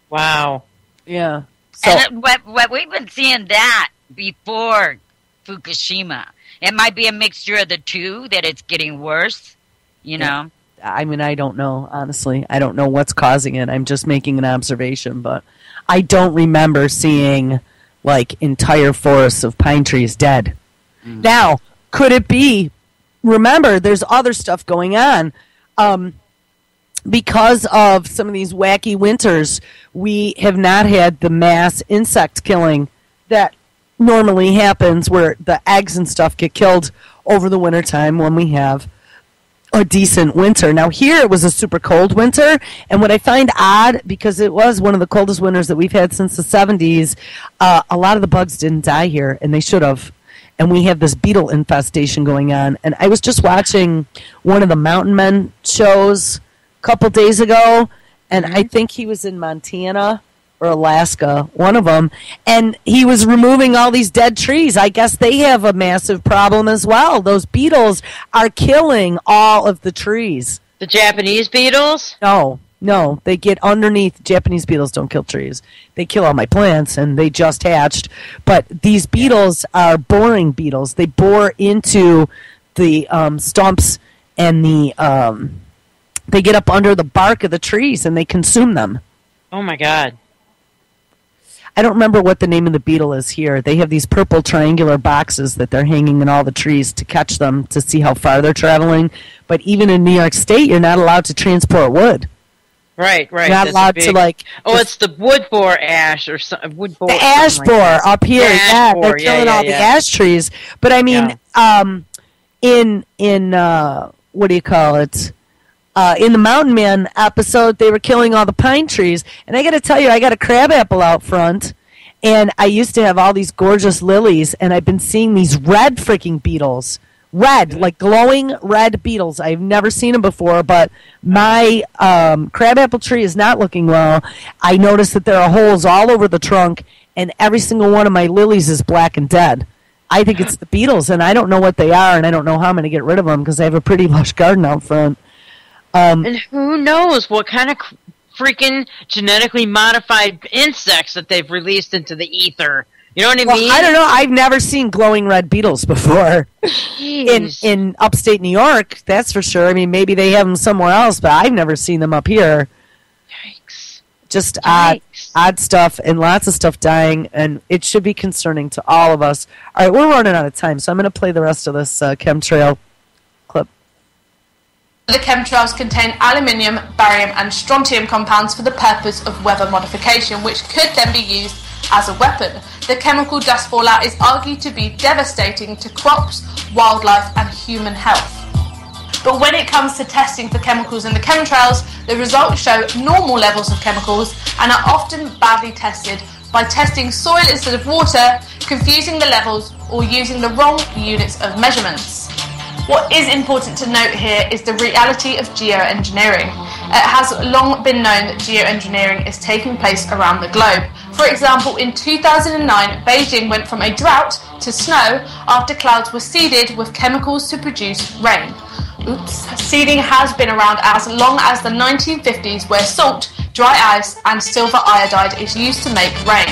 Wow. Yeah. So And what we've been seeing that before Fukushima. It might be a mixture of the two that it's getting worse. You know. I mean, I don't know, honestly. I don't know what's causing it. I'm just making an observation, but I don't remember seeing, like, entire forests of pine trees dead. Now, could it be, remember, there's other stuff going on. Because of some of these wacky winters, we have not had the mass insect killing that normally happens where the eggs and stuff get killed over the wintertime when we have a decent winter. Now here it was a super cold winter, and what I find odd, because it was one of the coldest winters that we've had since the 70s, a lot of the bugs didn't die here, and they should have. And we have this beetle infestation going on. And I was just watching one of the Mountain Men shows a couple days ago, and I think he was in Montana or Alaska, one of them, and he was removing all these dead trees. I guess they have a massive problem as well. Those beetles are killing all of the trees. The Japanese beetles? No, they get underneath. Japanese beetles don't kill trees. They kill all my plants, and they just hatched. But these beetles are boring beetles. They bore into the stumps, and they get up under the bark of the trees, and they consume them. Oh, my God. I don't remember what the name of the beetle is here. They have these purple triangular boxes that they're hanging in all the trees to catch them to see how far they're traveling. But even in New York State, you're not allowed to transport wood. Right. You're not allowed to, like... Oh, it's the wood boar ash or some wood boar. The ash boar up here. Yeah, they're killing all the ash trees. But, I mean, in what do you call it? In the Mountain Man episode, they were killing all the pine trees. And I got to tell you, I got a crabapple out front, and I used to have all these gorgeous lilies, and I've been seeing these red freaking beetles. Red, like glowing red beetles. I've never seen them before, but my crabapple tree is not looking well. I noticed that there are holes all over the trunk, and every single one of my lilies is black and dead. I think it's the beetles, and I don't know what they are, and I don't know how I'm going to get rid of them because I have a pretty lush garden out front. And who knows what kind of freaking genetically modified insects that they've released into the ether. You know what I mean? I don't know. I've never seen glowing red beetles before in upstate New York, that's for sure. I mean, maybe they have them somewhere else, but I've never seen them up here. Yikes. Just odd stuff and lots of stuff dying, and it should be concerning to all of us. All right, we're running out of time, so I'm going to play the rest of this chemtrail clip. The chemtrails contain aluminium, barium and strontium compounds for the purpose of weather modification, which could then be used as a weapon. The chemical dust fallout is argued to be devastating to crops, wildlife and human health. But when it comes to testing for chemicals in the chemtrails, the results show normal levels of chemicals and are often badly tested by testing soil instead of water, confusing the levels or using the wrong units of measurements. What is important to note here is the reality of geoengineering. It has long been known that geoengineering is taking place around the globe. For example, in 2009, Beijing went from a drought to snow after clouds were seeded with chemicals to produce rain. Seeding has been around as long as the 1950s, where salt, dry ice and silver iodide is used to make rain.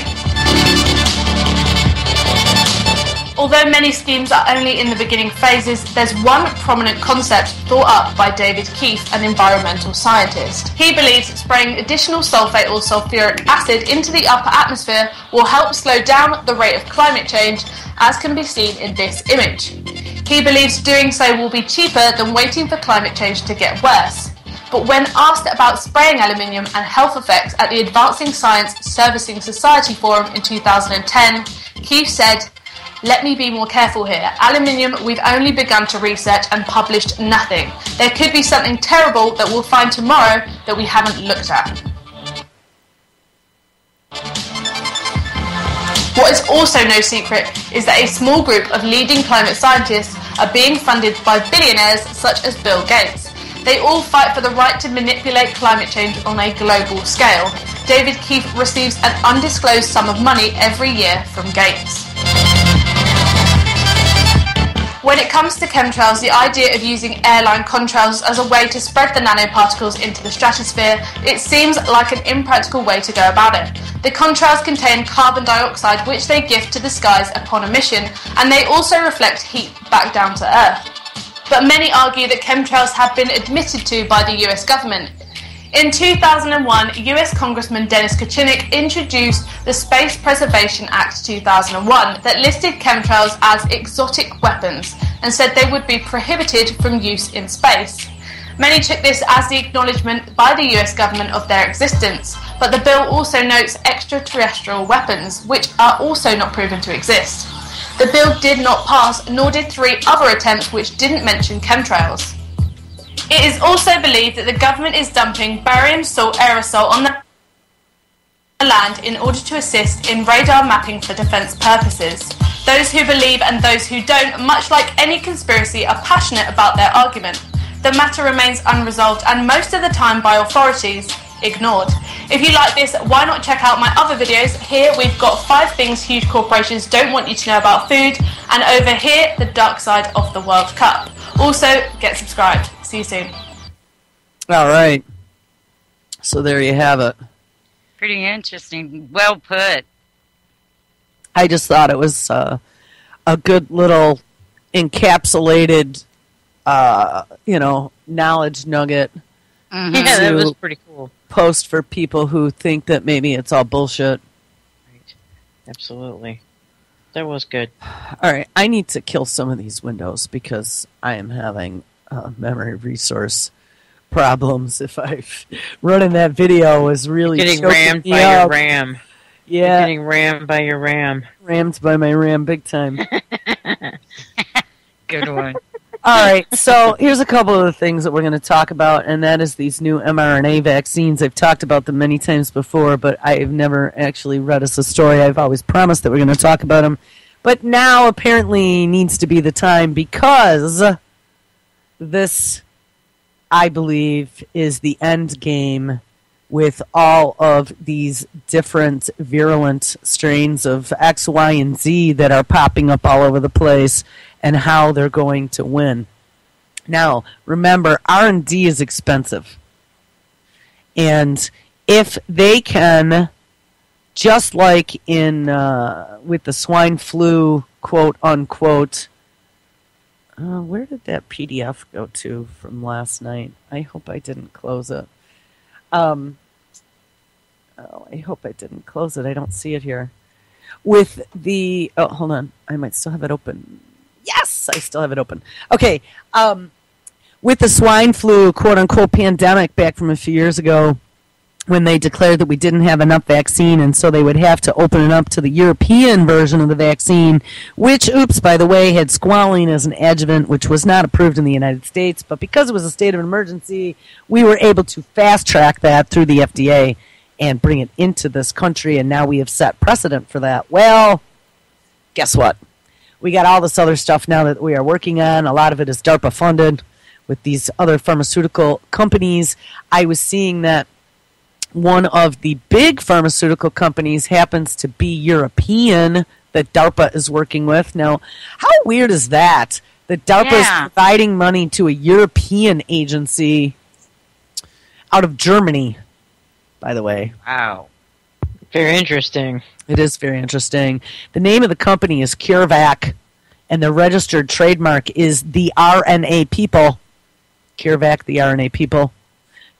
Although many schemes are only in the beginning phases, there's one prominent concept thought up by David Keith, an environmental scientist. He believes spraying additional sulfate or sulfuric acid into the upper atmosphere will help slow down the rate of climate change, as can be seen in this image. He believes doing so will be cheaper than waiting for climate change to get worse. But when asked about spraying aluminium and health effects at the Advancing Science Servicing Society Forum in 2010, Keith said, "Let me be more careful here. Aluminium, we've only begun to research and published nothing. There could be something terrible that we'll find tomorrow that we haven't looked at." What is also no secret is that a small group of leading climate scientists are being funded by billionaires such as Bill Gates. They all fight for the right to manipulate climate change on a global scale. David Keefe receives an undisclosed sum of money every year from Gates. When it comes to chemtrails, the idea of using airline contrails as a way to spread the nanoparticles into the stratosphere, it seems like an impractical way to go about it. The contrails contain carbon dioxide, which they gift to the skies upon emission, and they also reflect heat back down to Earth. But many argue that chemtrails have been admitted to by the US government. In 2001, US Congressman Dennis Kucinich introduced the Space Preservation Act 2001 that listed chemtrails as exotic weapons and said they would be prohibited from use in space. Many took this as the acknowledgement by the US government of their existence, but the bill also notes extraterrestrial weapons, which are also not proven to exist. The bill did not pass, nor did 3 other attempts which didn't mention chemtrails. It is also believed that the government is dumping barium salt aerosol on the land in order to assist in radar mapping for defence purposes. Those who believe and those who don't, much like any conspiracy, are passionate about their argument. The matter remains unresolved and most of the time by authorities ignored. If you like this, why not check out my other videos? Here we've got 5 things huge corporations don't want you to know about food, and over here, the dark side of the World Cup. Also, get subscribed. See you soon. All right. So there you have it. Pretty interesting. Well put. I just thought it was a good little encapsulated, knowledge nugget. Mm-hmm. Yeah, that was pretty cool. Post for people who think that maybe it's all bullshit. Right. Absolutely. That was good. All right, I need to kill some of these windows because I am having memory resource problems. If running that video was really getting rammed by your RAM. Yeah, you're getting rammed by your RAM. Rammed by my RAM, big time. Good one. All right, so here's a couple of the things that we're going to talk about, and that is these new mRNA vaccines. I've talked about them many times before, but I've never actually read us a story. I've always promised that we're going to talk about them. But now apparently needs to be the time because this, I believe, is the end game with all of these different virulent strains of X, Y, and Z that are popping up all over the place, and how they're going to win. Now, remember, R&D is expensive. And if they can, just like in with the swine flu, quote unquote, where did that PDF go to from last night? I hope I didn't close it. I hope I didn't close it. I don't see it here. With the... Oh, hold on. I might still have it open. Yes, I still have it open. Okay. With the swine flu, quote-unquote, pandemic back from a few years ago, when they declared that we didn't have enough vaccine, and so they would have to open it up to the European version of the vaccine, which, oops, by the way, had squalene as an adjuvant, which was not approved in the United States. But because it was a state of emergency, we were able to fast-track that through the FDA and bring it into this country, and now we have set precedent for that. Well, guess what? We got all this other stuff now that we are working on. A lot of it is DARPA funded with these other pharmaceutical companies. I was seeing that one of the big pharmaceutical companies happens to be European that DARPA is working with. Now, how weird is that? That DARPA is providing money to a European agency out of Germany, by the way. Wow. Very interesting. It is very interesting. The name of the company is CureVac, and the registered trademark is the RNA People. CureVac, the RNA People.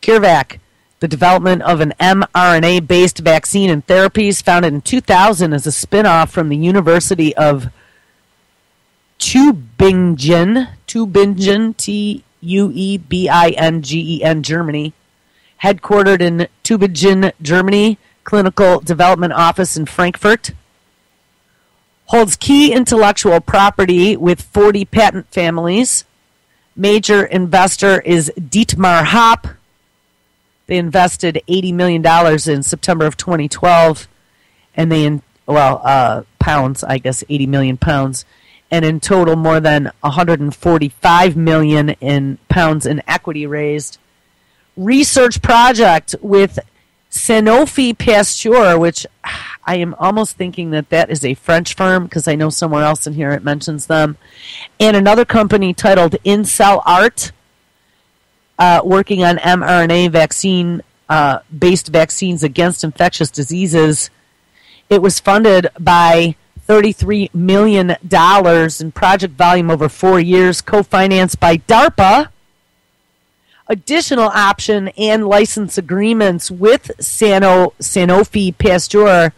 CureVac, the development of an mRNA-based vaccine and therapies, founded in 2000 as a spin-off from the University of Tübingen, T-U-E-B-I-N-G-E-N, Germany. Headquartered in Tübingen, Germany, clinical development office in Frankfurt. Holds key intellectual property with 40 patent families. Major investor is Dietmar Hopp. They invested $80 million in September of 2012, and pounds, I guess, 80 million pounds. and in total more than 145 million in pounds in equity raised. Research project with Sanofi Pasteur, which I am almost thinking that is a French firm because I know somewhere else in here it mentions them, and another company titled Incell Art, working on mRNA vaccine based vaccines against infectious diseases. It was funded by $33 million in project volume over 4 years, co-financed by DARPA. Additional option and license agreements with Sanofi Pasteur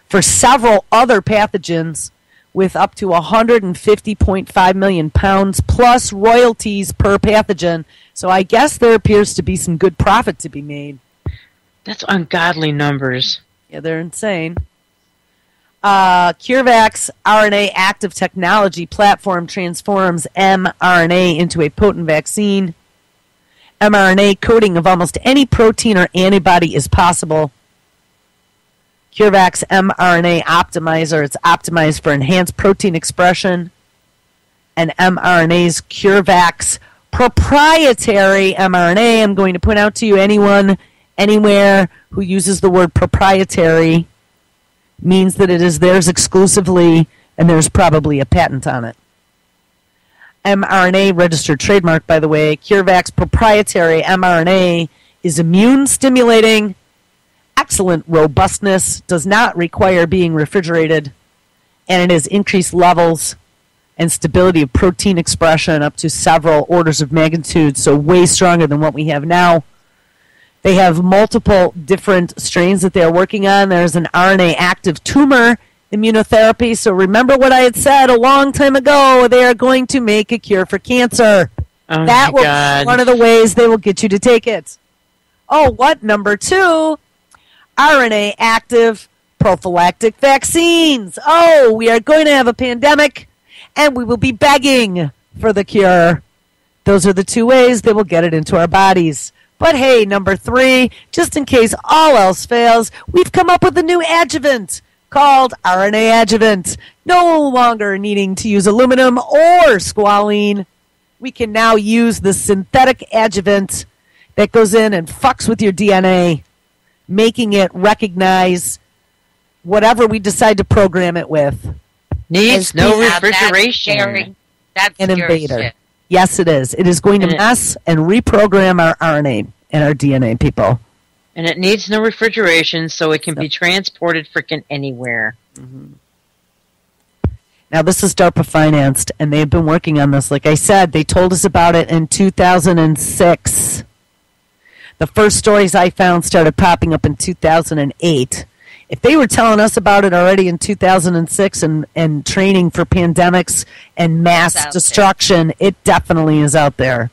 for several other pathogens with up to 150.5 million pounds plus royalties per pathogen. So I guess there appears to be some good profit to be made. That's ungodly numbers. Yeah, they're insane. CureVac's RNA active technology platform transforms mRNA into a potent vaccine. mRNA coding of almost any protein or antibody is possible. CureVac's mRNA optimizer, it's optimized for enhanced protein expression. And mRNA's CureVac's proprietary mRNA, I'm going to point out to you, anyone, anywhere who uses the word proprietary means that it is theirs exclusively, and there's probably a patent on it. mRNA registered trademark, by the way. CureVac's proprietary mRNA is immune stimulating, excellent robustness, does not require being refrigerated, and it has increased levels and stability of protein expression up to several orders of magnitude, so way stronger than what we have now. They have multiple different strains that they're working on. There's an RNA active tumor immunotherapy. So remember what I had said a long time ago. They are going to make a cure for cancer. Oh that will God. be one of the ways they will get you to take it. Oh, what? Number 2, RNA active prophylactic vaccines. Oh, we are going to have a pandemic, and we will be begging for the cure. Those are the 2 ways they will get it into our bodies. But hey, number 3, just in case all else fails, we've come up with a new adjuvant called RNA adjuvant. No longer needing to use aluminum or squalene, we can now use the synthetic adjuvant that goes in and fucks with your DNA, making it recognize whatever we decide to program it with. Needs no refrigeration. That's an scary invader. shit. Yes, it is. It is going to mess and reprogram our RNA and our DNA, people. And it needs no refrigeration, so it can be transported freaking anywhere. Mm-hmm. Now, this is DARPA financed, and they've been working on this. Like I said, they told us about it in 2006. The first stories I found started popping up in 2008. If they were telling us about it already in 2006 and training for pandemics and mass destruction, it definitely is out there.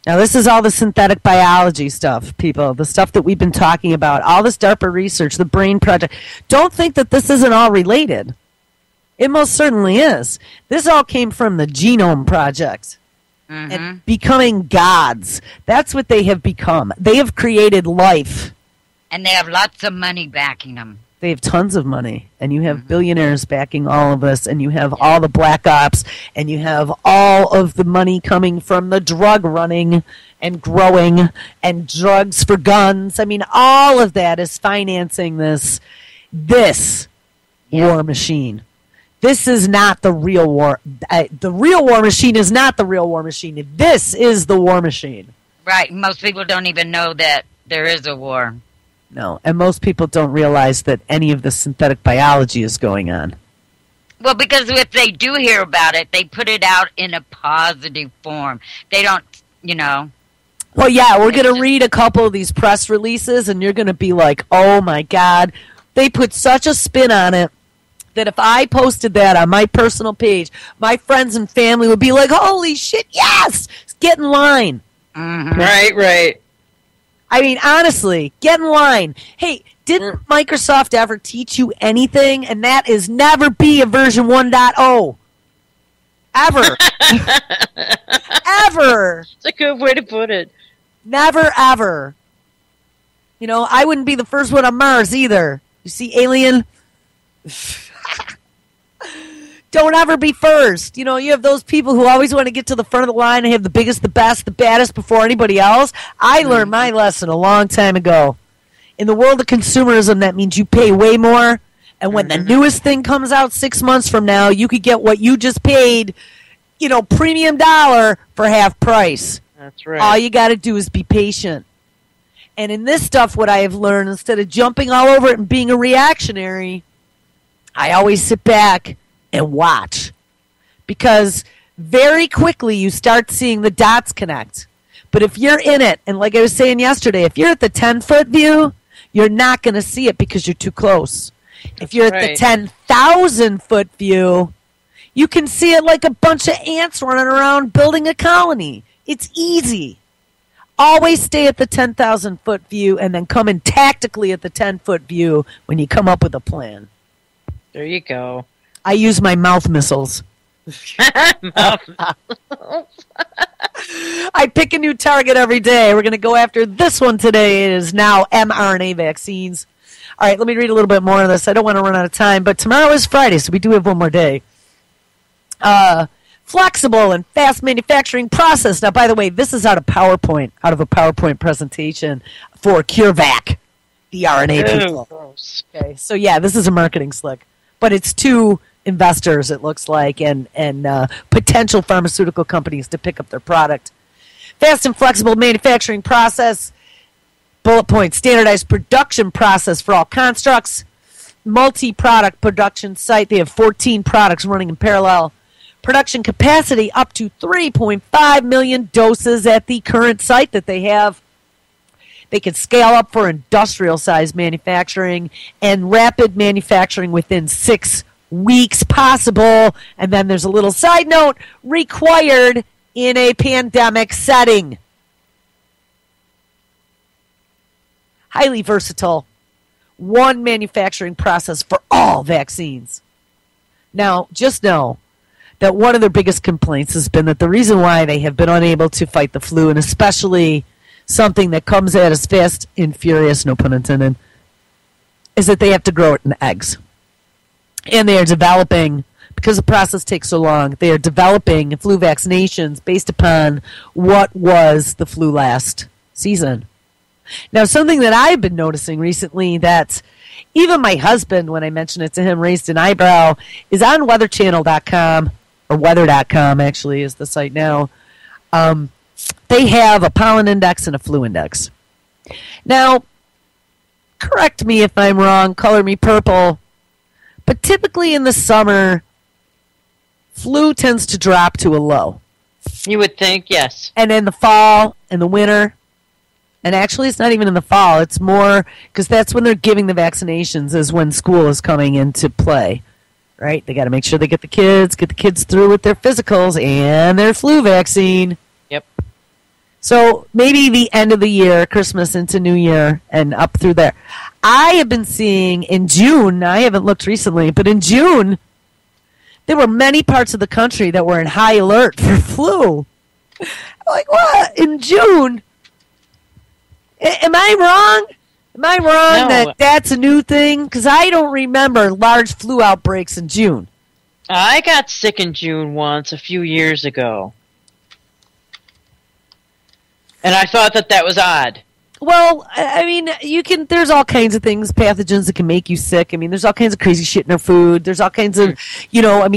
Now, this is all the synthetic biology stuff, people, the stuff that we've been talking about, all this DARPA research, the BRAIN project. Don't think that this isn't all related. It most certainly is. This all came from the Genome Project. Mm-hmm. And becoming gods. That's what they have become. They have created life. And they have lots of money backing them. They have tons of money, and you have billionaires backing all of this, and you have all the black ops, and you have all of the money coming from the drug running and growing and drugs for guns. I mean, all of that is financing this war machine. This is not the real war. The real war machine is not the real war machine. This is the war machine. Right. Most people don't even know that there is a war. No, and most people don't realize that any of the synthetic biology is going on. Well, because if they do hear about it, they put it out in a positive form. They don't, Well, yeah, we're going to read a couple of these press releases, and you're going to be like, oh, my God. They put such a spin on it that if I posted that on my personal page, my friends and family would be like, holy shit, yes! Get in line. Mm-hmm. Right. I mean, honestly, get in line. Hey, didn't Microsoft ever teach you anything? And that is never be a version 1.0. Ever. Ever. It's a good way to put it. Never, ever. I wouldn't be the first one on Mars either. You see, alien? Don't ever be first. You have those people who always want to get to the front of the line and have the biggest, the best, the baddest before anybody else. I learned my lesson a long time ago. In the world of consumerism, that means you pay way more. And when the newest thing comes out 6 months from now, you could get what you just paid, premium dollar for half price. That's right. All you got to do is be patient. And in this stuff, what I have learned, instead of jumping all over it and being a reactionary, I always sit back and watch, because very quickly you start seeing the dots connect. But if you're in it, and like I was saying yesterday, if you're at the 10-foot view, you're not going to see it because you're too close. If you're at the 10,000-foot view, you can see it like a bunch of ants running around building a colony. It's easy. Always stay at the 10,000-foot view and then come in tactically at the 10-foot view when you come up with a plan. There you go. I use my mouth missiles. I pick a new target every day. We're going to go after this one today. It is now mRNA vaccines. All right, let me read a little bit more of this. I don't want to run out of time, but tomorrow is Friday, so we do have one more day. Flexible and fast manufacturing process. Now, by the way, this is out of a PowerPoint presentation for CureVac, the RNA people. Okay, so yeah, this is a marketing slick, but it's to investors, it looks like, and potential pharmaceutical companies to pick up their product. Fast and flexible manufacturing process. Bullet point, standardized production process for all constructs. Multi-product production site. They have 14 products running in parallel. Production capacity up to 3.5 million doses at the current site that they have. They can scale up for industrial-sized manufacturing and rapid manufacturing within 6 weeks possible. And then there's a little side note, required in a pandemic setting. Highly versatile. One manufacturing process for all vaccines. Now, just know that one of their biggest complaints has been that the reason why they have been unable to fight the flu, and especially something that comes at us fast and furious, no pun intended, is that they have to grow it in eggs. And they are developing, because the process takes so long, they are developing flu vaccinations based upon what was the flu last season. Now, something that I've been noticing recently that even my husband, when I mentioned it to him, raised an eyebrow, is on weatherchannel.com, or weather.com actually is the site now. They have a pollen index and a flu index. Now, correct me if I'm wrong, color me purple, but typically in the summer, flu tends to drop to a low. You would think, yes. And in the fall and the winter, and actually it's not even in the fall, it's more because that's when they're giving the vaccinations, is when school is coming into play, right? They got to make sure they get the kids through with their physicals and their flu vaccine. Yep. So maybe the end of the year, Christmas into New Year, and up through there. I have been seeing in June, I haven't looked recently, but in June, there were many parts of the country that were in high alert for flu. Like, what? In June? Am I wrong? Am I wrong that that's a new thing? Because I don't remember large flu outbreaks in June. I got sick in June once a few years ago. And I thought that was odd. Well, I mean, there's all kinds of things, pathogens that can make you sick. I mean, there's all kinds of crazy shit in our food. There's all kinds of,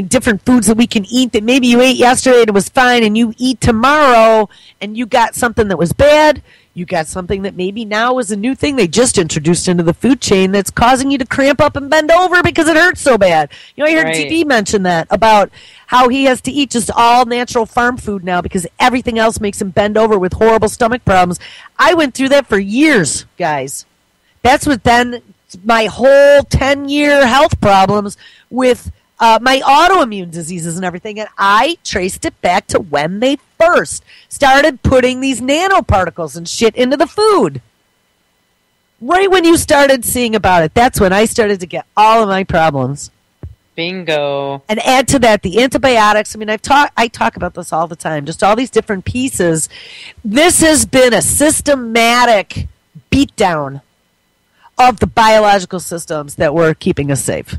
different foods that we can eat that maybe you ate yesterday and it was fine, and you eat tomorrow and you got something that was bad. You got something that maybe now is a new thing they just introduced into the food chain that's causing you to cramp up and bend over because it hurts so bad. I heard TV mention that about how he has to eat just all natural farm food now because everything else makes him bend over with horrible stomach problems. I went through that for years, guys. That's what then my whole 10-year health problems with my autoimmune diseases and everything, and I traced it back to when they first started putting these nanoparticles and shit into the food. Right when you started seeing about it, that's when I started to get all of my problems. Bingo. And add to that the antibiotics. I mean, I talk about this all the time, just all these different pieces. This has been a systematic beatdown of the biological systems that were keeping us safe.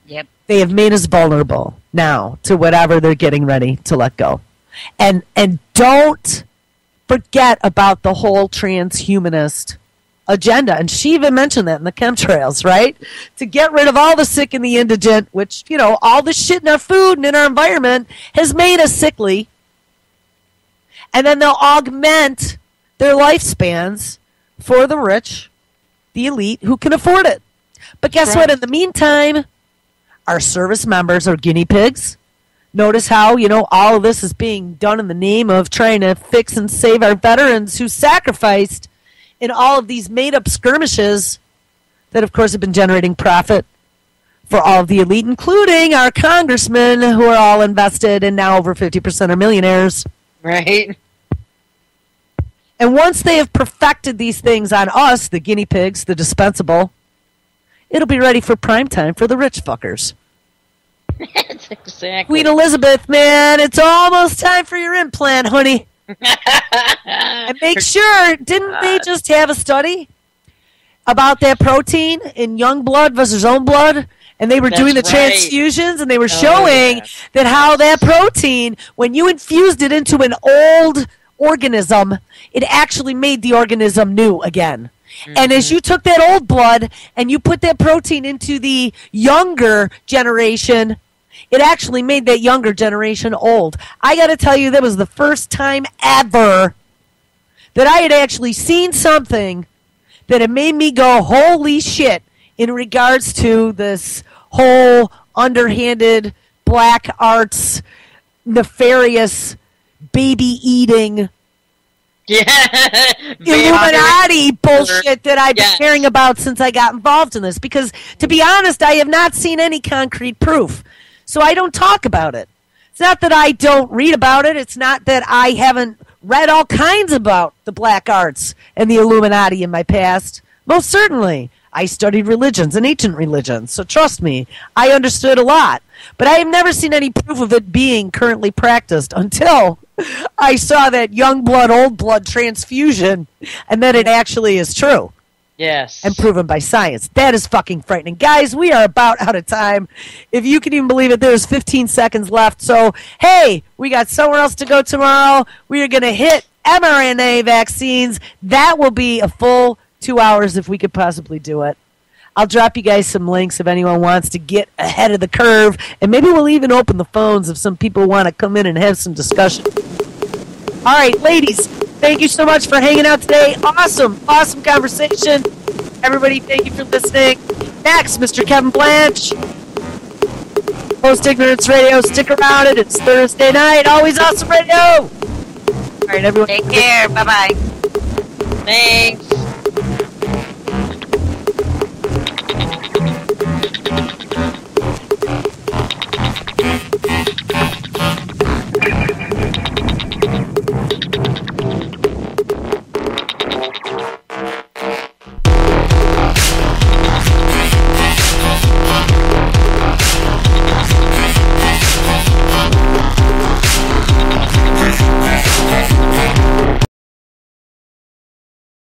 Yep. they have made us vulnerable now to whatever they're getting ready to let go. And don't forget about the whole transhumanist agenda. And she even mentioned that in the chemtrails, right? To get rid of all the sick and the indigent, which, all the shit in our food and in our environment has made us sickly. And then they'll augment their lifespans for the rich, the elite, who can afford it. But guess what? In the meantime, our service members are guinea pigs. Notice how, all of this is being done in the name of trying to fix and save our veterans who sacrificed in all of these made-up skirmishes that, of course, have been generating profit for all of the elite, including our congressmen who are all invested and now over 50% are millionaires. Right. And once they have perfected these things on us, the guinea pigs, the dispensable, it'll be ready for prime time for the rich fuckers. That's exactly. Queen Elizabeth, man, it's almost time for your implant, honey. And make sure, didn't they just have a study about that protein in young blood versus own blood? And they were doing the transfusions, and they were showing that how that protein, when you infused it into an old organism, it actually made the organism new again. Mm-hmm. And as you took that old blood and you put that protein into the younger generation, it actually made that younger generation old. I got to tell you, that was the first time ever that I had actually seen something that had made me go, holy shit, in regards to this whole underhanded black arts, nefarious, baby-eating, Illuminati bullshit that I've been hearing about since I got involved in this. Because, to be honest, I have not seen any concrete proof. So I don't talk about it. It's not that I don't read about it. It's not that I haven't read all kinds about the black arts and the Illuminati in my past. Most certainly. I studied religions and ancient religions. So trust me, I understood a lot. But I have never seen any proof of it being currently practiced until I saw that young blood, old blood transfusion, and that it actually is true. Yes. And proven by science. That is fucking frightening. Guys, we are about out of time. If you can even believe it, there's 15 seconds left. So, hey, we got somewhere else to go tomorrow. We are going to hit mRNA vaccines. That will be a full 2 hours if we could possibly do it. I'll drop you guys some links if anyone wants to get ahead of the curve. And maybe we'll even open the phones if some people want to come in and have some discussion. All right, ladies, thank you so much for hanging out today. Awesome conversation. Everybody, thank you for listening. Next, Mr. Kevin Blanche. Post Ignorance Radio. Stick around. It's Thursday night. Always awesome radio. All right, everyone. Take care. Bye-bye. Thanks.